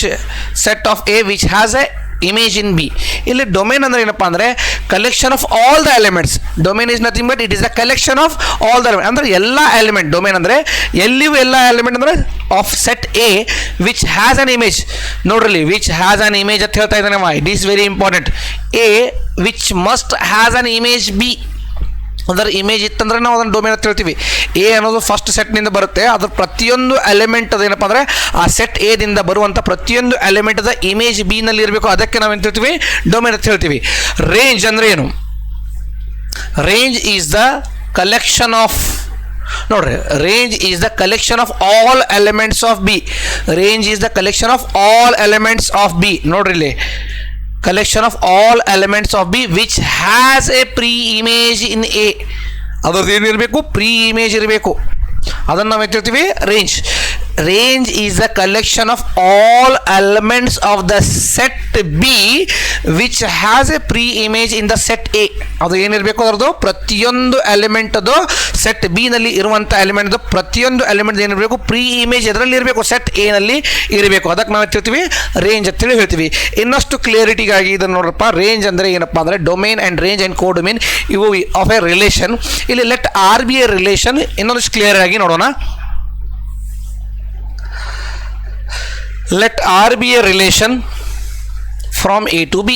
set of A which has a image in B. ಇಲ್ಲಿ domain ಅಂದರೆ ಏನಪ್ಪ ಅಂದರೆ collection of all the elements. Domain is nothing but it is the collection of all the element. ಅಂದರೆ ಎಲ್ಲ element. Domain ಅಂದರೆ ಎಲ್ಲಿಯೂ ಎಲ್ಲ element ಅಂದರೆ of set A which has an image. ನೋಡ್ರಿ ವಿಚ್ ಹ್ಯಾಸ್ ಅನ್ ಇಮೇಜ್ ಅಂತ ಹೇಳ್ತಾ ಇದ್ದಾನೆ. It is very important. A which must has an image B. ಅದರ ಇಮೇಜ್ ಇತ್ತಂದ್ರೆ ನಾವು ಅದನ್ನು ಡೊಮೇನ್ ಅಂತ ಹೇಳ್ತೀವಿ. ಎ ಅನ್ನೋದು ಫಸ್ಟ್ ಸೆಟ್ನಿಂದ ಬರುತ್ತೆ. ಅದ್ರ ಪ್ರತಿಯೊಂದು ಎಲಿಮೆಂಟ್ ಅದೇನಪ್ಪ ಅಂದರೆ ಆ ಸೆಟ್ ಎದಿಂದ ಬರುವಂಥ ಪ್ರತಿಯೊಂದು ಎಲಿಮೆಂಟದ ಇಮೇಜ್ ಬಿ ನಲ್ಲಿ ಇರಬೇಕು. ಅದಕ್ಕೆ ನಾವು ಎಂತ ಹೇಳ್ತೀವಿ? ಡೊಮೇನ್ ಅಂತ ಹೇಳ್ತೀವಿ. ರೇಂಜ್ ಅಂದರೆ ಏನು? Range is the collection of, ನೋಡ್ರಿ, range is the collection of all elements of B. Range is the collection of all elements of B. ನೋಡ್ರಿ ಇಲ್ಲಿ collection of all elements of B which has a pre-image in A. ಅದರದ್ದು ಏನಿರಬೇಕು? Pre image ಇರಬೇಕು. ಅದನ್ನು ನಾವು ಹೇಳ್ತೀವಿ range. Range is the collection of all elements of the set B which has a pre image in the set A. ಅದು ಏನಿರಬೇಕು? ಅದರದ್ದು ಪ್ರತಿಯೊಂದು ಎಲಿಮೆಂಟ್ ಅದು ಸೆಟ್ ಬಿ ನಲ್ಲಿ ಇರುವಂಥ ಎಲಿಮೆಂಟ್ ಪ್ರತಿಯೊಂದು ಎಲಿಮೆಂಟ್ ಏನಿರಬೇಕು? ಪ್ರೀ ಇಮೇಜ್ ಅದರಲ್ಲಿ ಇರಬೇಕು, ಸೆಟ್ ಎ ನಲ್ಲಿ ಇರಬೇಕು. ಅದಕ್ಕೆ ನಾವು ಹೇಳ್ತೀವಿ ರೇಂಜ್ ಅಂತೇಳಿ ಹೇಳ್ತೀವಿ. ಇನ್ನಷ್ಟು ಕ್ಲಿಯರಿಟಿಗಾಗಿ ಇದನ್ನು ನೋಡ್ರಪ್ಪ, ರೇಂಜ್ ಅಂದರೆ ಏನಪ್ಪ ಅಂದರೆ domain and range and codomain ಇವು ಆಫ್ ಎ ರಿಲೇಷನ್. ಇಲ್ಲಿ let R be a relation. ಇನ್ನೊಂದು ಕ್ಲಿಯರ್ ಆಗಿ ನೋಡೋಣ. Let R be a relation from A to B.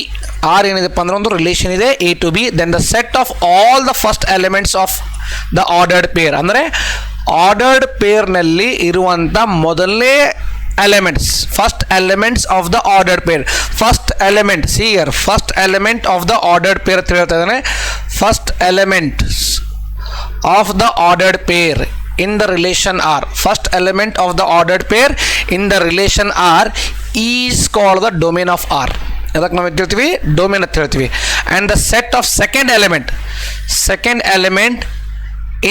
R ಏನಿದೆಪ್ಪ ಅಂದ್ರೆ ಒಂದು ರಿಲೇಷನ್ ಇದೆ A to B. Then the set of all the first elements of the ordered pair. ಅಂದರೆ ordered ಪೇರ್ನಲ್ಲಿ ಇರುವಂಥ ಮೊದಲನೇ elements, first elements of the ordered pair. First element see here, first element of the ordered pair ಅಂತ ಹೇಳ್ತಾ ಇದ್ದಾನೆ. First elements of the ordered pair in the relation R. First element of the ordered pair in the relation R is called the domain of R. ಅದಕ್ಕೆ ನಾವು ಹೇಳ್ತೀವಿ domain ಅಂತ ಹೇಳ್ತೀವಿ. and the set of second element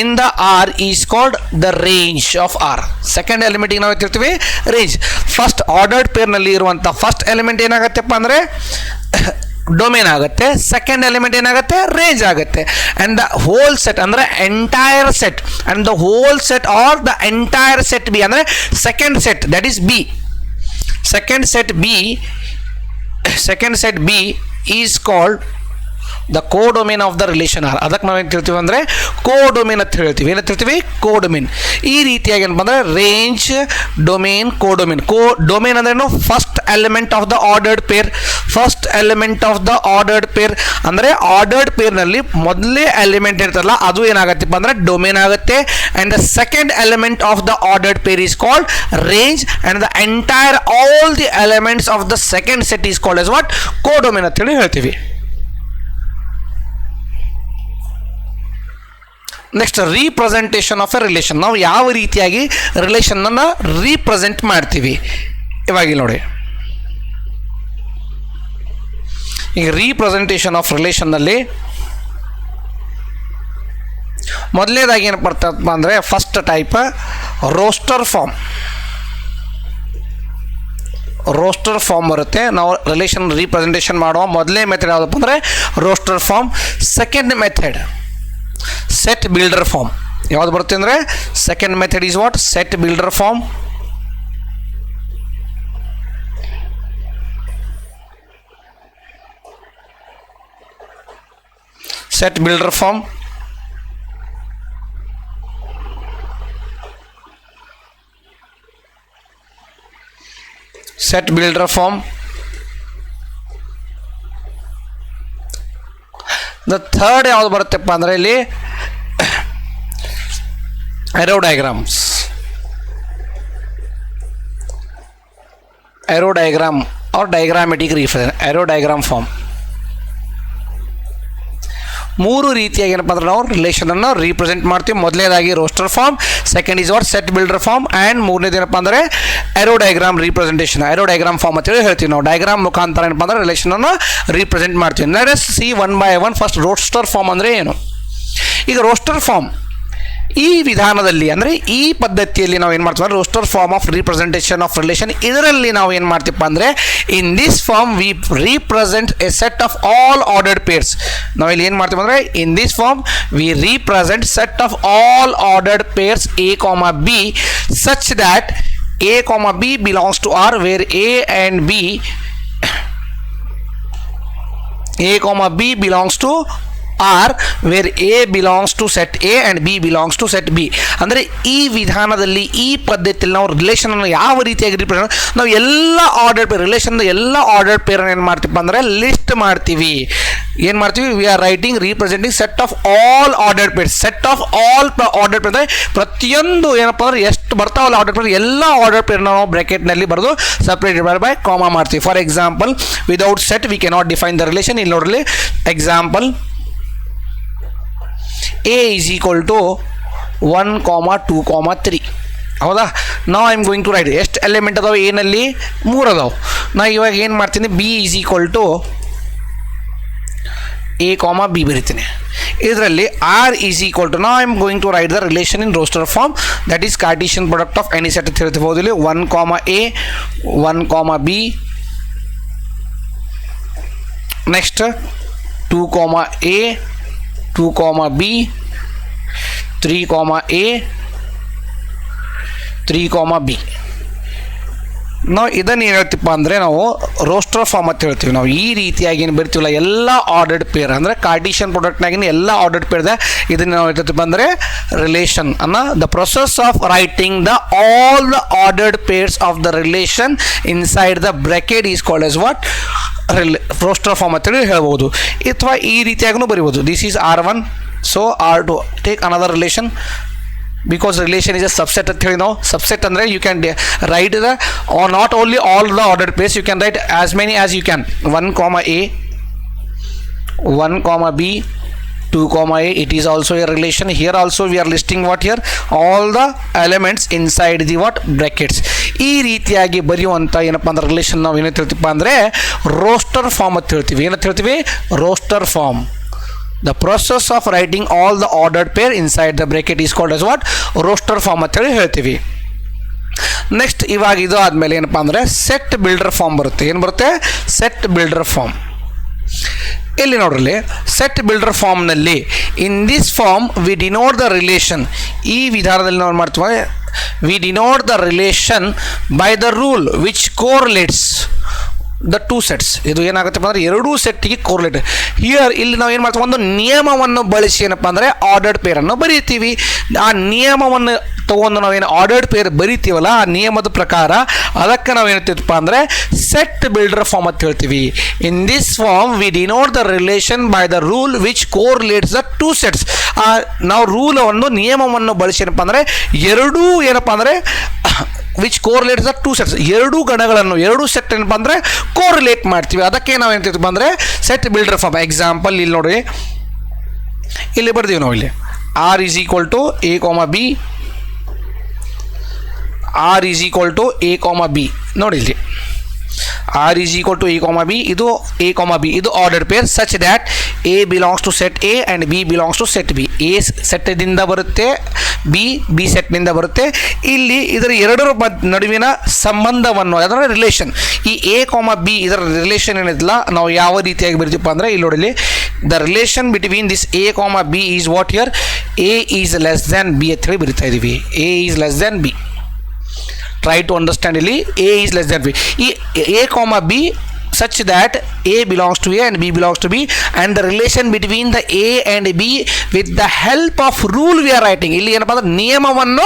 in the R is called the range of R. Second ಎಲಿಮೆಂಟಿಗೆ ನಾವು ಹೇಳ್ತೀವಿ range. First ordered ಪೇರ್ನಲ್ಲಿ ಇರುವಂಥ ಫಸ್ಟ್ ಎಲಿಮೆಂಟ್ ಏನಾಗತ್ತಪ್ಪ ಅಂದರೆ ಡೊಮೇನ್ ಆಗುತ್ತೆ. ಸೆಕೆಂಡ್ ಎಲಿಮೆಂಟ್ ಏನಾಗುತ್ತೆ? ರೇಂಜ್ ಆಗುತ್ತೆ. ಆ್ಯಂಡ್ ದ ಹೋಲ್ ಸೆಟ್ ಅಂದರೆ entire set, and the whole set or the entire set B ಅಂದರೆ second set, that is B. Second set B is called the codomain of the relation R. ಅದಕ್ಕೆ ನಾವು ಏನು ಹೇಳ್ತೀವಿ ಅಂದರೆ ಕೋ domain ಅಂತ ಹೇಳ್ತೀವಿ. ಏನಂತ ಹೇಳ್ತೀವಿ? Codomain. ಈ ರೀತಿಯಾಗಿ ಏನಪ್ಪ ಅಂದರೆ range, domain, codomain. Codomain ಅಂದ್ರೇನು? First element of the ordered pair. First element of the ordered pair ಅಂದರೆ ಆರ್ಡರ್ಡ್ ಪೇರ್ನಲ್ಲಿ ಮೊದಲೇ ಎಲಿಮೆಂಟ್ ಇರ್ತಲ್ಲ ಅದು ಏನಾಗತ್ತಪ್ಪ ಅಂದರೆ ಡೊಮೇನ್ ಆಗುತ್ತೆ. And the second element of the ordered pair is called range. And the entire all the elements of the second set is called as what? Codomain ಅಂತೇಳಿ ಹೇಳ್ತೀವಿ. Next representation of a relation. ನಾವು ಯಾವ ರೀತಿಯಾಗಿ ರಿಲೇಷನನ್ನು represent ಮಾಡ್ತೀವಿ ಇವಾಗ ನೋಡಿ. ಈಗ representation of ರಿಲೇಷನ್ನಲ್ಲಿ ಮೊದಲನೇದಾಗಿ ಏನು ಬರ್ತಪ್ಪ ಅಂದರೆ first type roster form. Roster form ಬರುತ್ತೆ. ನಾವು ರಿಲೇಷನ್ ರೀಪ್ರೆಸೆಂಟೇಷನ್ ಮಾಡುವ ಮೊದಲನೇ ಮೆಥಡ್ ಯಾವುದಪ್ಪ ಅಂದರೆ roster form. Second method set builder form. ಯಾವ್ದು ಬರುತ್ತೆ ಅಂದರೆ second method is what? Set builder form. Set builder form. Set builder form. The third ಯಾವ್ದು ಬರುತ್ತಪ್ಪ ಅಂದರೆ ಇಲ್ಲಿ arrow diagrams. Arrow diagram or diagrammatic representation. Arrow diagram form. ಮೂರು ರೀತಿಯಾಗಿ ಏನಪ್ಪ ಅಂದ್ರೆ ನಾವು ರಿಲೇಷನನ್ನು ರೀಪ್ರೆಸೆಂಟ್ ಮಾಡ್ತೀವಿ. ಮೊದಲನೇದಾಗಿ roster form, second is what? Set builder form, and ಮೂರನೇದು ಏನಪ್ಪ ಅಂದರೆ arrow diagram representation. Arrow diagram form ಅಂತೇಳಿ ಹೇಳ್ತೀವಿ ನಾವು. ಡಯಾಗ್ರಾಮ್ ಮುಖಾಂತರ ಏನಪ್ಪ ಅಂದರೆ ರಿಲೇಷನನ್ನು ರೀಪ್ರೆಸೆಂಟ್ ಮಾಡ್ತೀವಿ. Let us see one by one. First roster form ಅಂದರೆ ಏನು? ಈಗ ರೋಸ್ಟರ್ ಫಾರ್ಮ್ ಈ ವಿಧಾನದಲ್ಲಿ ಅಂದರೆ ಈ ಪದ್ಧತಿಯಲ್ಲಿ ನಾವು ಏನು ಮಾಡ್ತೀವಿ? Roster form of representation of relation. ಇದರಲ್ಲಿ ನಾವು ಏನು ಮಾಡ್ತೀಪ್ಪ ಅಂದರೆ in this form we represent a set of all ordered pairs. ನಾವಿಲ್ಲಿ ಏನು ಮಾಡ್ತೀವಿ ಅಂದರೆ in this form we represent set of all ordered pairs A, B such that A, B belongs to R where A and B A comma B belongs to R where A belongs to set A and B belongs to set B. ಅಂದರೆ ಈ ವಿಧಾನದಲ್ಲಿ ಈ ಪದ್ಧತಿಯಲ್ಲಿ ನಾವು ರಿಲೇಷನನ್ನು ಯಾವ ರೀತಿಯಾಗಿ represent ನಾವು ಎಲ್ಲ ಆರ್ಡರ್ ಪೇರ್ ರಿಲೇಷನ್ದ ಎಲ್ಲ ಆರ್ಡರ್ ಪೇರನ್ನು ಏನು ಮಾಡ್ತೀವಿ ಅಂದರೆ ಲಿಸ್ಟ್ ಮಾಡ್ತೀವಿ. ಏನು ಮಾಡ್ತೀವಿ? We are writing representing set of all order pairs. Set of all order pair ಅಂದರೆ ಪ್ರತಿಯೊಂದು ಏನಪ್ಪ ಅಂದ್ರೆ ಎಷ್ಟು ಬರ್ತಾವಲ್ಲ ಆರ್ಡರ್ ಪೇರ್ ಎಲ್ಲ ಆರ್ಡರ್ ಪೇರ್ನ ನಾವು ಬ್ರ್ಯಾಕೆಟ್ನಲ್ಲಿ ಬರೆದು ಸಪ್ರೇಟೆಡ್ ಬೈ ಕಾಮಾ ಮಾಡ್ತೀವಿ. For example without set we cannot define the relation. ಇಲ್ಲಿ ನೋಡ್ರಿ example A is equal to 1, 2, 3. ಹೌದಾ? ನಾವು I am going to write ಎಷ್ಟು ಎಲಿಮೆಂಟ್ ಅದಾವೆ ಏನಲ್ಲಿ 3 ಅದಾವೆ. ನಾ ಇವಾಗ ಏನು ಮಾಡ್ತೀನಿ B is equal to A, B ಬರೀತೀನಿ. ಇದರಲ್ಲಿ R is equal to now I am going to write the relation in roster form, that is Cartesian product of any set ಅಂತ ಹೇಳ್ತಿರ್ಬೋದು. ಇಲ್ಲಿ 1, A 1, B next 2, A 2, B 3, A 3, B. ನಾವು ಇದನ್ನು ಏನು ಹೇಳ್ತೀವಿ ಅಂದರೆ ನಾವು ರೋಸ್ಟರ್ ಫಾರ್ಮ್ ಅಂತ ಹೇಳ್ತೀವಿ. ನಾವು ಈ ರೀತಿಯಾಗಿ ಏನು ಬರ್ತೀವಲ್ಲ ಎಲ್ಲ ಆರ್ಡರ್ಡ್ ಪೇರ್ ಅಂದರೆ ಕಾರ್ಟಿಷಿಯನ್ ಪ್ರಾಡಕ್ಟ್ನಾಗಿನ ಎಲ್ಲ ಆರ್ಡರ್ಡ್ ಪೇರ್ ಇದೆ. ಇದನ್ನು ನಾವು ಹೇಳ್ತೀವಿ ಅಂದರೆ ರಿಲೇಷನ್ ಅನ್ನೋ the process of writing the all the ordered pairs of the relation inside the bracket is called as what roster form ಅಂತೇಳಿ ಹೇಳ್ಬೋದು. ಅಥವಾ ಈ ರೀತಿಯಾಗೂ ಬರಿಬೋದು. This is R1 so R2 take another relation because relation is a subset ಅಂತ ಹೇಳಿ ನಾವು subset ಅಂದರೆ you can write the or not only all the ordered pairs, you can write as many as you can. 1, A 1, B 2, A, it is also a relation. Here also we are listing what here all the elements inside the what brackets. ಈ ರೀತಿಯಾಗಿ ಬರೆಯುವಂಥ ಏನಪ್ಪ ಅಂದ್ರೆ relation ನಾವು ಏನಂತ ಹೇಳ್ತೀವಿ ಅಂದರೆ roster form ಅಂತ ಹೇಳ್ತೀವಿ. ಏನಂತ ಹೇಳ್ತೀವಿ? Roster form. The process of writing all the ordered pair inside the bracket is called as what? Roster form ಅಂತ ಹೇಳಿ ಹೇಳ್ತೀವಿ. ನೆಕ್ಸ್ಟ್ ಇವಾಗ ಇದು ಆದಮೇಲೆ ಏನಪ್ಪ ಅಂದರೆ ಸೆಟ್ ಬಿಲ್ಡರ್ ಫಾರ್ಮ್ ಬರುತ್ತೆ. ಏನು ಬರುತ್ತೆ? Set builder form. ಇಲ್ಲಿ ನೋಡ್ರಲ್ಲಿ ಸೆಟ್ ಬಿಲ್ಡರ್ ಫಾರ್ಮ್ನಲ್ಲಿ in this form we denote the relation. ಈ ವಿಧಾನದಲ್ಲಿ ನಾವು ಮಾಡ್ತೀವಿ we denote the relation by the rule which correlates the two sets. ಇದು ಏನಾಗುತ್ತಪ್ಪ ಅಂದರೆ ಎರಡೂ ಸೆಟ್ಟಿಗೆ ಕೋರ್ಲೇಟ್. ಹಿಯರ್ ಇಲ್ಲಿ ನಾವು ಏನು ಮಾಡ್ತೀವಿ? ಒಂದು ನಿಯಮವನ್ನು ಬಳಸಿ ಏನಪ್ಪ ಅಂದರೆ ಆರ್ಡರ್ಡ್ ಪೇರನ್ನು ಬರೀತೀವಿ. ಆ ನಿಯಮವನ್ನು ತೊಗೊಂಡು ನಾವೇನು ಆರ್ಡರ್ಡ್ ಪೇರ್ ಬರಿತೀವಲ್ಲ ಆ ನಿಯಮದ ಪ್ರಕಾರ ಅದಕ್ಕೆ ನಾವು ಏನಂತೀವಪ್ಪ ಅಂದರೆ ಸೆಟ್ ಬಿಲ್ಡರ್ ಫಾರ್ಮ್ ಅಂತ ಹೇಳ್ತೀವಿ. In this form we denote the relation by the rule which correlates the two sets. ನಾವು ರೂಲ್ ಒಂದು ನಿಯಮವನ್ನು ಬಳಸಿ ಏನಪ್ಪ ಅಂದರೆ ಎರಡೂ ಏನಪ್ಪ ಅಂದರೆ which correlates the two sets ಎರಡೂ ಗಣಗಳನ್ನು ಎರಡೂ ಸೆಟ್ ಏನಪ್ಪ ಅಂದರೆ ಕೋರ್ಲೇಟ್ ಮಾಡ್ತೀವಿ. ಅದಕ್ಕೆ ನಾವು ಏನಂತೀವಿ ಅಂದರೆ ಸೆಟ್ ಬಿಲ್ಡರ್ ಫಾರ್ಮ್. ಎಕ್ಸಾಂಪಲ್ ಇಲ್ಲಿ ನೋಡಿ ಇಲ್ಲಿ ಬರ್ತೀವಿ ನಾವು ಇಲ್ಲಿ R is equal to A, B R is equal to A, B ನೋಡಿ ಇಲ್ಲಿ R is equal to A, B ಇದು A, B ಇದು order pair such that A belongs to set A and B belongs to set B. A ಸೆಟ್ನಿಂದ ಬರುತ್ತೆ, B ಸೆಟ್ನಿಂದ ಬರುತ್ತೆ. ಇಲ್ಲಿ ಇದರ ಎರಡರ ನಡುವಿನ ಸಂಬಂಧವನ್ನು ಅದರ ರಿಲೇಷನ್ ಈ A, B ಇದರ ರಿಲೇಷನ್ ಏನಿಲ್ಲ ನಾವು ಯಾವ ರೀತಿಯಾಗಿ ಬರೀತೀವಪ್ಪ ಅಂದರೆ ಇಲ್ಲಿ ನೋಡಿ the relation between this A, B is what here A is less than B ಅಂತ ಹೇಳಿ ಬರಿತಾ ಇದ್ದೀವಿ. A is less than B. Try to understand ಇಲ್ಲಿ A is less than B. A, B such that A belongs to A and B belongs to B and the relation between the A and B with the help of rule we are writing. ಇಲ್ಲಿ ಏನಪ್ಪ ಅಂದ್ರೆ ನಿಯಮವನ್ನು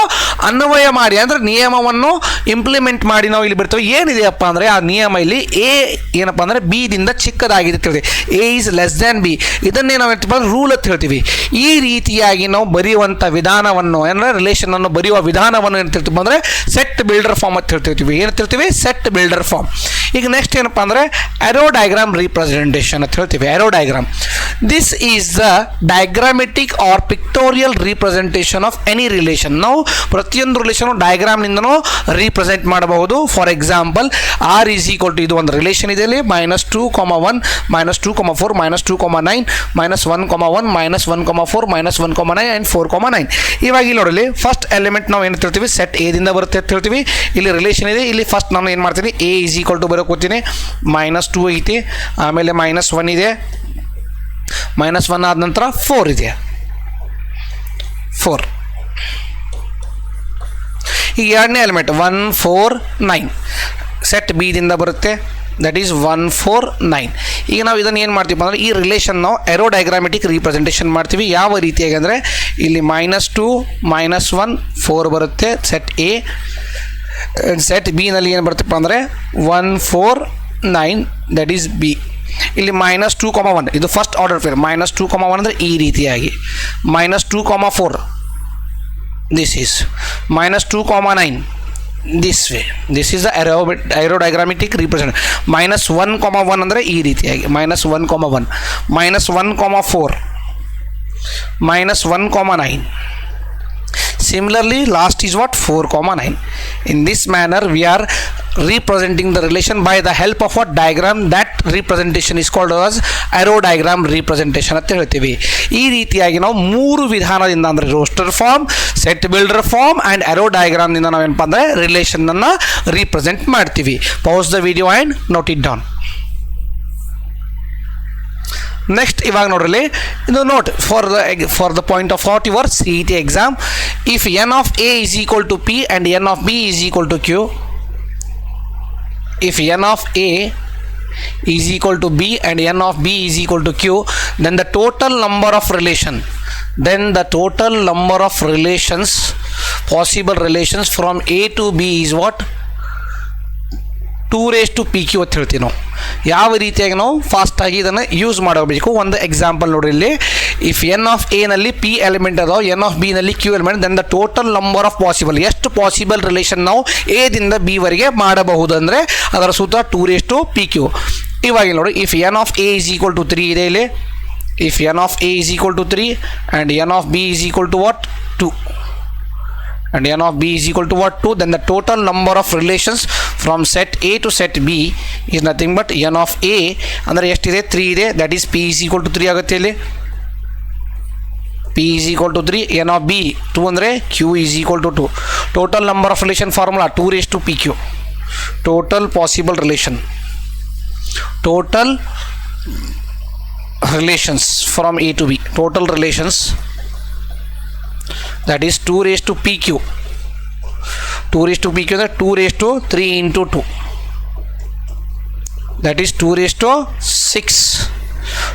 ಅನ್ವಯ ಮಾಡಿ ಅಂದರೆ ನಿಯಮವನ್ನು implement ಮಾಡಿ ನಾವು ಇಲ್ಲಿ ಬರ್ತೇವೆ. ಏನಿದೆಯಪ್ಪ ಅಂದರೆ ಆ ನಿಯಮ ಇಲ್ಲಿ A ಏನಪ್ಪ ಅಂದರೆ B ದಿಂದ ಚಿಕ್ಕದಾಗಿದೆ ಅಂತ ಹೇಳ್ತೀವಿ. A is less than B ಇದನ್ನೇ ನಾವು ಏನಪ್ಪ ಅಂದ್ರೆ ರೂಲ್ ಅಂತ ಹೇಳ್ತೀವಿ. ಈ ರೀತಿಯಾಗಿ ನಾವು ಬರೆಯುವಂಥ ವಿಧಾನವನ್ನು ಅಂದರೆ ರಿಲೇಷನನ್ನು ಬರೆಯುವ ವಿಧಾನವನ್ನು ಏನು ಹೇಳ್ತೀವಿ ಅಂದರೆ ಸೆಟ್ ಬಿಲ್ಡರ್ ಫಾರ್ಮ್ ಅಂತ ಹೇಳ್ತೀವಿ. ಏನು ಹೇಳ್ತೀವಿ? Set builder form. ಈಗ ನೆಕ್ಸ್ಟ್ ಏನಪ್ಪ ಅಂದರೆ arrow diagram representation ಅಂತ ಹೇಳ್ತೀವಿ. arrow diagram, this is the diagrammatic or pictorial representation of any relation. ನಾವು ಪ್ರತಿಯೊಂದು ರಿಲೇಷನ್ ಡಯಾಗ್ರಾಮ್ನಿಂದನೂ ರೀಪ್ರೆಸೆಂಟ್ ಮಾಡಬಹುದು. For example R is equal to ಇದು ಒಂದು ರಿಲೇಷನ್ ಇದೆ ಇಲ್ಲಿ -2, 1 -2, 4 -2, 9 -1, 1 -1, 4 -1, 9 and 4, 9. ಇವಾಗ ಇಲ್ಲಿ ನೋಡಲಿ ಫಸ್ಟ್ ಎಲಿಮೆಂಟ್ ನಾವು ಏನು ಹೇಳ್ತೀವಿ ಸೆಟ್ A ದಿಂದ ಬರುತ್ತೆ ಅಂತ ಹೇಳ್ತೀವಿ. ಇಲ್ಲಿ ರಿಲೇಷನ್ ಇದೆ. ಇಲ್ಲಿ ಫಸ್ಟ್ ನಾನು ಏನು ಮಾಡ್ತೀನಿ A is equal to ಬರೋಕೋತೀನಿ -2 ಐತಿ, ಆಮೇಲೆ -1 ಇದೆ, -1 ಆದ ನಂತರ 4 ಇದೆ, 4. ಈಗ ಎರಡನೇ ಎಲಿಮೆಂಟ್ 1, 4, 9 ಸೆಟ್ B ದಿಂದ ಬರುತ್ತೆ. That is 149. ಈಗ ನಾವು ಇದನ್ನು ಏನು ಮಾಡ್ತೀವಿ ಅಂದರೆ ಈ ರಿಲೇಷನ್ ನಾವು ಎರೋ ಡಯಾಗ್ರಾಮೆಟಿಕ್ ರೀಪ್ರೆಸೆಂಟೇಷನ್ ಮಾಡ್ತೀವಿ. ಯಾವ ರೀತಿಯಾಗಿ ಅಂದರೆ ಇಲ್ಲಿ -2 -1 4 ಬರುತ್ತೆ ಸೆಟ್ ಎ. ಸೆಟ್ ಬಿ ನಲ್ಲಿ ಏನು ಬರುತ್ತಪ್ಪ ಅಂದರೆ 149 ದಟ್ ಈಸ್ ಬಿ. ಇಲ್ಲಿ -2, 1 ಇದು ಫಸ್ಟ್ ಆರ್ಡರ್ ಪೇರ್. -2, 1 ಅಂದರೆ ಈ ರೀತಿಯಾಗಿ -2, 4 this is -2, 9 this way. This is the aerodagrammatic representation. -1, 1 ಅಂದರೆ ಈ ರೀತಿಯಾಗಿ -1, 1 -1, 4 -1, 9. Similarly last is what 4, 9. In this manner we are representing the relation by the help of a diagram. That representation is called as aerodiagram representation ಅಂತ ಹೇಳ್ತೀವಿ. ಈ ರೀತಿಯಾಗಿ ನಾವು 3 ವಿಧಾನದಿಂದ ಅಂದರೆ roster form, set builder form and aerodagramದಿಂದ ನಾವೇನಪ್ಪ ಅಂದರೆ ರಿಲೇಷನನ್ನು ರೀಪ್ರೆಸೆಂಟ್ ಮಾಡ್ತೀವಿ. Pause the video and note it down. Next ಇವಾಗ ನೋಡ್ರಿ ಇದು note for the point of thought your CET exam. If n of A is equal to P and n of B is equal to Q, if n of A is equal to B and n of B is equal to Q, then the total number of relations, possible relations from A to B is what 2 raised to PQ ಅಂತ ಹೇಳ್ತೀವಿ ನಾವು. ಯಾವ ರೀತಿಯಾಗಿ ನಾವು ಫಾಸ್ಟಾಗಿ ಇದನ್ನು use ಮಾಡಬೇಕು ಒಂದು ಎಕ್ಸಾಂಪಲ್ ನೋಡ್ರಿ. ಇಲ್ಲಿ ಇಫ್ n of A ನಲ್ಲಿ P ಎಲಿಮೆಂಟ್ ಅದಾವ, n of B ನಲ್ಲಿ Q element, then the total number of possible, ಎಷ್ಟು ಪಾಸಿಬಲ್ ರಿಲೇಷನ್ ನಾವು A ದಿಂದ B ವರೆಗೆ ಮಾಡಬಹುದು ಅಂದರೆ ಅದರ ಸೂತ್ರ 2 raised to PQ. ಇವಾಗ ನೋಡಿ if n of A is equal to 3 ಇದೆ ಇಲ್ಲಿ. If n of A is equal to 3 and n of B is equal to what 2 and n of B is equal to what 2, then the total number of relations from set A to set B is nothing but n of A ಅಂದರೆ ಎಷ್ಟಿದೆ 3 ಇದೆ, that is P is equal to 3 ಆಗುತ್ತೆ. ಇಲ್ಲಿ P is equal to 3, n of B 2 ಅಂದರೆ Q is equal to 2. total number of relation formula 2 raised to PQ. total possible relation, total relations from A to B, total relations, that is 2 raised to PQ. 2 raised to PQ is 2 raised to 3 into 2, that is 2 raised to 6.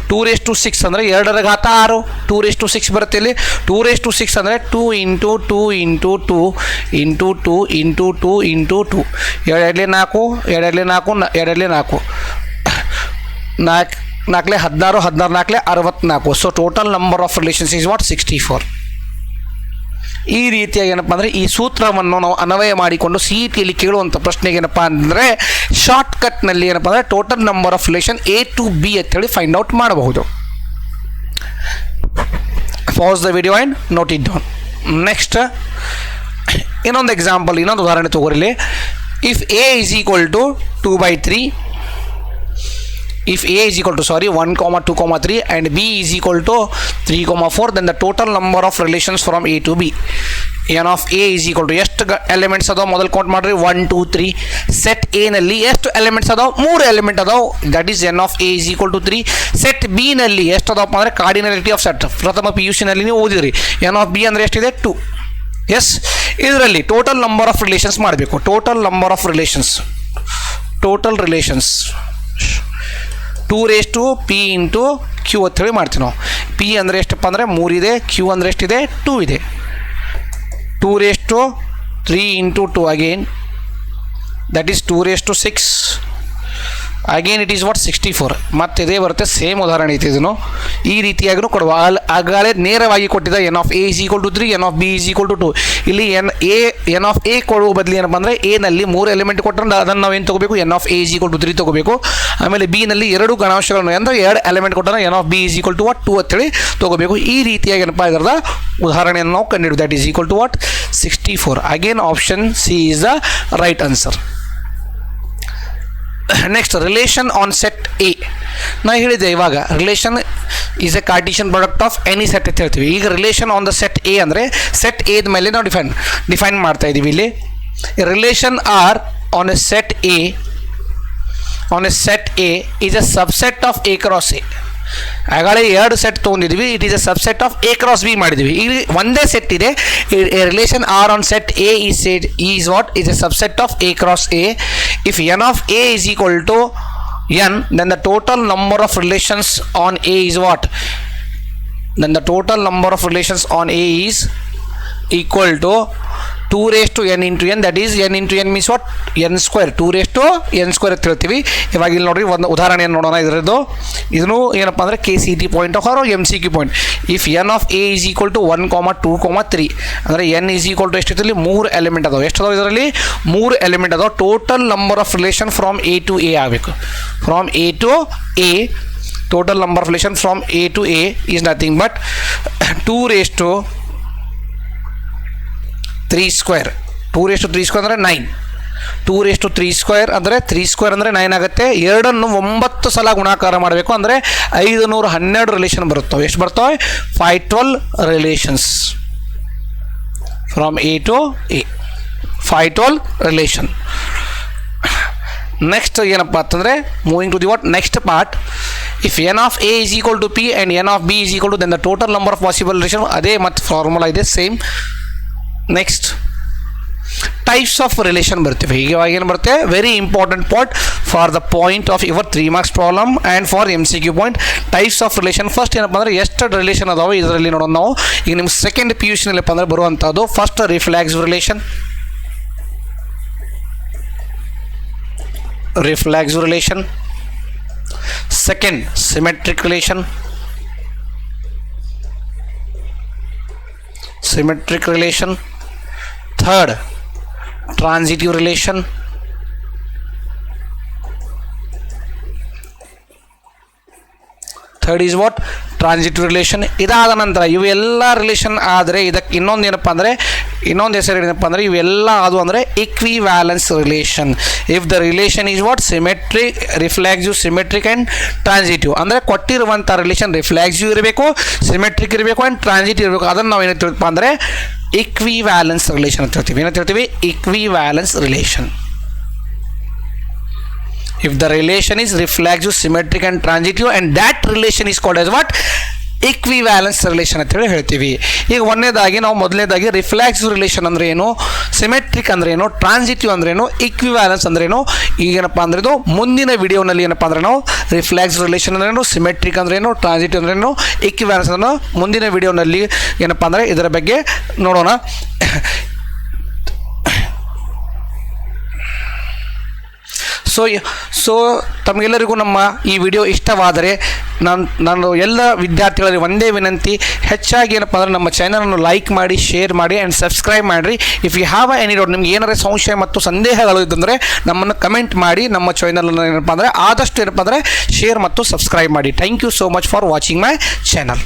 2 raised to 6 ಅಂದರೆ 2 ರ ಘಾತ 6. 2 raised to 6 ಬರುತ್ತೆ ಇಲ್ಲಿ. 2 raised to 6 ಅಂದರೆ 2 into 2 into 2 into 2 into 2 into 2. 2 4 2 4 4 16 16 64. So total number of relations is what 64. ಈ ರೀತಿಯಾಗಿ ಏನಪ್ಪ ಅಂದರೆ ಈ ಸೂತ್ರವನ್ನು ನಾವು ಅನ್ವಯ ಮಾಡಿಕೊಂಡು CETಯಲ್ಲಿ ಕೇಳುವಂಥ ಪ್ರಶ್ನೆಗೆ ಏನಪ್ಪ ಅಂದರೆ ಶಾರ್ಟ್ಕಟ್ನಲ್ಲಿ ಏನಪ್ಪ ಅಂದರೆ total number of relation A to B ಅಂತೇಳಿ ಫೈಂಡ್ ಔಟ್ ಮಾಡಬಹುದು. Pause the video and note it down. Next ಇನ್ನೊಂದು ಎಕ್ಸಾಂಪಲ್, ಇನ್ನೊಂದು ಉದಾಹರಣೆ ತಗೋರಿಲಿ. ಇಫ್ A is equal to 2/3, if A is equal to 1, 2, 3 and B is equal to 3, 4, then the total number of relations from A to B, n of A is equal to ಎಷ್ಟು elements ಅದಾವ ಮೊದಲು count ಮಾಡಿರಿ 1, 2, 3. Set A ನಲ್ಲಿ ಎಷ್ಟು elements ಅದಾವ 3 element ಅದಾವ, that is n of A is equal to 3. Set B ನಲ್ಲಿ ಎಷ್ಟು ಅದಾವಪ್ಪ ಅಂದರೆ ಕಾರ್ಡಿನಾಲಿಟಿ ಆಫ್ ಸೆಟ್ ಪ್ರಥಮ PUC ನಲ್ಲಿ ನೀವು ಓದಿದ್ರಿ. n of B ಅಂದರೆ ಎಷ್ಟಿದೆ 2. ಎಸ್, ಇದರಲ್ಲಿ ಟೋಟಲ್ ನಂಬರ್ ಆಫ್ ರಿಲೇಷನ್ಸ್ ಮಾಡಬೇಕು. Total number of relations 2 raised to P into Q ಅಂತ ಹೇಳಿ ಮಾಡ್ತೀವಿ ನಾವು. P ಅಂದರೆ ಎಷ್ಟಪ್ಪ ಅಂದರೆ 3 ಇದೆ, Q ಅಂದರೆ ಎಷ್ಟಿದೆ 2 ಇದೆ. 2 raised to 3 into 2 again, that is 2 raised to 6. Again it is what 64. ಮತ್ತು ಇದೇ ಬರುತ್ತೆ, ಸೇಮ್ ಉದಾಹರಣೆ ಐತೆ ಇದನ್ನು. ಈ ರೀತಿಯಾಗೂ ಕೊಡುವ ಆಗಾಲೇ ನೇರವಾಗಿ ಕೊಟ್ಟಿದ್ದ n of A is equal to 3, n of B is equal to 2. ಇಲ್ಲಿ n of A ಕೊಡುವ ಬದಲು ಏನಪ್ಪ ಅಂದರೆ A ನಲ್ಲಿ 3 ಎಲಿಮೆಂಟ್ ಕೊಟ್ಟರೆ ಅದನ್ನು ನಾವೇನು ತೊಗೋಬೇಕು, n of A is equal to 3 ತೊಗೋಬೇಕು. ಆಮೇಲೆ B ನಲ್ಲಿ 2 ಗಣಾಂಶಗಳನ್ನು ಅಂದರೆ 2 ಎಲಿಮೆಂಟ್ ಕೊಟ್ಟರೆ n of B is equal to what 2 ಅಂತೇಳಿ ತೊಗೋಬೇಕು. ಈ ರೀತಿಯಾಗಿ ಏನಪ್ಪ ಇದರದ ಉದಾಹರಣೆಯನ್ನು ನಾವು ಕಂಡುಹಿಡಿದು, that is equal to what 64. Again option C is the right answer. Next relation on set A. ನಾ ಹೇಳಿದೆ ಇವಾಗ relation is a Cartesian product of any set ಅಂತ ಹೇಳ್ತೀವಿ. ಈಗ relation on the set A ಅಂದರೆ ಸೆಟ್ ಎದ ಮೇಲೆ ನಾವು ಡಿಫೈನ್ ಮಾಡ್ತಾ ಇದ್ದೀವಿ. ಇಲ್ಲಿ relation R on a set A is A subset of A cross A. ಆಗಾಳೆ 2 ಸೆಟ್ ತೊಗೊಂಡಿದ್ವಿ, it is A subset of A cross B ಮಾಡಿದ್ವಿ. ಇಲ್ಲಿ ಒಂದೇ ಸೆಟ್ ಇದೆ. Relation R on set A is what is A subset of A cross A. If n of A is equal to n, then the total number of relations on A is what? Then the total number of relations on A is equal to 2 raised to n into n, that is n into n means what? n square. 2 raised to n square ಅಂತ ಹೇಳ್ತೀವಿ. ಇವಾಗ ಇಲ್ಲಿ ನೋಡ್ರಿ ಒಂದು ಉದಾಹರಣೆಯನ್ನು ನೋಡೋಣ. ಇದರದ್ದು ಇದನ್ನು ಏನಪ್ಪ ಅಂದರೆ K C T point or M C Q point. If n of A is equal to 1, 2, 3 ಅಂದರೆ ಎನ್ ಈಸ್ ಈಕ್ವಲ್ ಟು ಎಷ್ಟಿರ್ತಲ್ಲಿ 3 ಎಲಿಮೆಂಟ್ ಅದಾವೆ. ಎಷ್ಟು ಅದಾವೆ ಇದರಲ್ಲಿ? 3 ಎಲಿಮೆಂಟ್ ಅದಾವೆ. Total number of relation from A to A ಆಗಬೇಕು. From A to A total number of relation from A to A is nothing but 2 raised to 3 square. 2 raised to 3 square ಅಂದರೆ 9. 2 raised to 3 square ಅಂದರೆ 3 square ಅಂದರೆ 9 ಆಗುತ್ತೆ. ಎರಡನ್ನು 9 ಸಲ ಗುಣಾಕಾರ ಮಾಡಬೇಕು ಅಂದರೆ 512 ರಿಲೇಷನ್ ಬರುತ್ತವೆ. ಎಷ್ಟು ಬರ್ತವೆ? 512 relations from A to A. 512 relation. Next ಏನಪ್ಪ ಅಂತಂದರೆ moving to the what next part. If n of A is equal to P and n of B is equal to, then the total number of possible relation, ಅದೇ ಮತ್ತು formula ಇದೆ same. Next types of relation ಬರ್ತೀವಿ. ಈಗ ಏನು ಬರುತ್ತೆ? Very important part for the point of your 3 marks problem and for M C Q point. Types of relation. First ಏನಪ್ಪ ಅಂದರೆ ಎಷ್ಟು ರಿಲೇಷನ್ ಅದಾವೆ ಇದರಲ್ಲಿ ನೋಡೋಣ ನಾವು. ಈಗ ನಿಮ್ಮ ಸೆಕೆಂಡ್ ಪಿ ಯು ಸಿನಲ್ಲಪ್ಪ ಅಂದರೆ ಬರುವಂಥದ್ದು first reflexive relation. Reflexive relation. Second, symmetric relation. Symmetric relation. Third, transitive relation. Third is what? Transitive relation. ಇದಾದ ನಂತರ ಇವೆಲ್ಲ ರಿಲೇಷನ್ ಆದರೆ ಇದಕ್ಕೆ ಇನ್ನೊಂದು ಏನಪ್ಪ ಅಂದರೆ ಇನ್ನೊಂದು ಹೆಸರು ಏನಪ್ಪ ಅಂದರೆ ಇವೆಲ್ಲ ಅದು ಅಂದರೆ equivalence relation. If the relation is what? Symmetric, reflexive, symmetric and transitive. ಅಂದರೆ ಕೊಟ್ಟಿರುವಂಥ ರಿಲೇಷನ್ ರಿಫ್ಲೆಕ್ಸಿವ್ ಇರಬೇಕು, ಸಿಮೆಟ್ರಿಕ್ ಇರಬೇಕು ಆ್ಯಂಡ್ ಟ್ರಾನ್ಸಿಟಿವ್ ಇರಬೇಕು. ಅದನ್ನು ನಾವು ಏನಂತೀವಪ್ಪ ಅಂದರೆ ಇಕ್ವಿವ್ಯಾಲೆನ್ಸ್ ರಿಲೇಷನ್ ಅಂತ ಹೇಳ್ತೀವಿ. ಏನಂತ ಹೇಳ್ತೀವಿ? ಇಕ್ವಿವ್ಯಾಲೆನ್ಸ್ relation. If the relation is reflexive, symmetric and transitive and that relation is called as what? Equivalence relation ಅಂತ ಹೇಳಿ ಹೇಳ್ತೀವಿ. ಈಗ ಒಂದನೇದಾಗಿ ನಾವು ಮೊದಲನೇದಾಗಿ ರಿಫ್ಲೆಕ್ಸಿವ್ ರಿಲೇಷನ್ ಅಂದ್ರೆ ಏನು, ಸಿಮೆಟ್ರಿಕ್ ಅಂದ್ರೆ ಏನು, ಟ್ರಾನ್ಸಿಟಿವ್ ಅಂದ್ರೆ ಏನು, ಇಕ್ವಿವ್ಯಾಲೆನ್ಸ್ ಅಂದ್ರೆ ಏನು, ಈಗೇನಪ್ಪ ಅಂದ್ರೆ ಇದು ಮುಂದಿನ ವಿಡಿಯೋನಲ್ಲಿ ಏನಪ್ಪ ಅಂದ್ರೆ ನಾವು ರಿಫ್ಲೆಕ್ಸಿವ್ ರಿಲೇಷನ್ ಅಂದ್ರೆ ಏನು, ಸಿಮೆಟ್ರಿಕ್ ಅಂದ್ರೆ ಏನು, ಟ್ರಾನ್ಸಿಟಿವ್ ಅಂದ್ರೆ ಏನು, ಇಕ್ವಿವ್ಯಾಲೆನ್ಸ್ ಅಂದ್ರೆ ಮುಂದಿನ ವಿಡಿಯೋನಲ್ಲಿ ಏನಪ್ಪ ಅಂದರೆ ಇದರ ಬಗ್ಗೆ ನೋಡೋಣ. ಸೊ ತಮಗೆಲ್ಲರಿಗೂ ನಮ್ಮ ಈ ವಿಡಿಯೋ ಇಷ್ಟವಾದರೆ ನಾನು ಎಲ್ಲ ವಿದ್ಯಾರ್ಥಿಗಳಲ್ಲಿ ಒಂದೇ ವಿನಂತಿ, ಹೆಚ್ಚಾಗಿ ಏನಪ್ಪ ಅಂದರೆ ನಮ್ಮ ಚಾನಲನ್ನು ಲೈಕ್ ಮಾಡಿ, ಶೇರ್ ಮಾಡಿ ಆ್ಯಂಡ್ ಸಬ್ಸ್ಕ್ರೈಬ್ ಮಾಡಿರಿ. If you have any doubt, ನಿಮ್ಗೆ ಏನಾರ ಸಂಶಯ ಮತ್ತು ಸಂದೇಹಗಳು ಇದ್ದಂದರೆ ನಮ್ಮನ್ನು ಕಮೆಂಟ್ ಮಾಡಿ. ನಮ್ಮ ಚಾನಲನ್ನು ಏನಪ್ಪ ಅಂದರೆ ಆದಷ್ಟು ಏನಪ್ಪ ಅಂದರೆ ಶೇರ್ ಮತ್ತು ಸಬ್ಸ್ಕ್ರೈಬ್ ಮಾಡಿ. Thank you so much for watching my channel.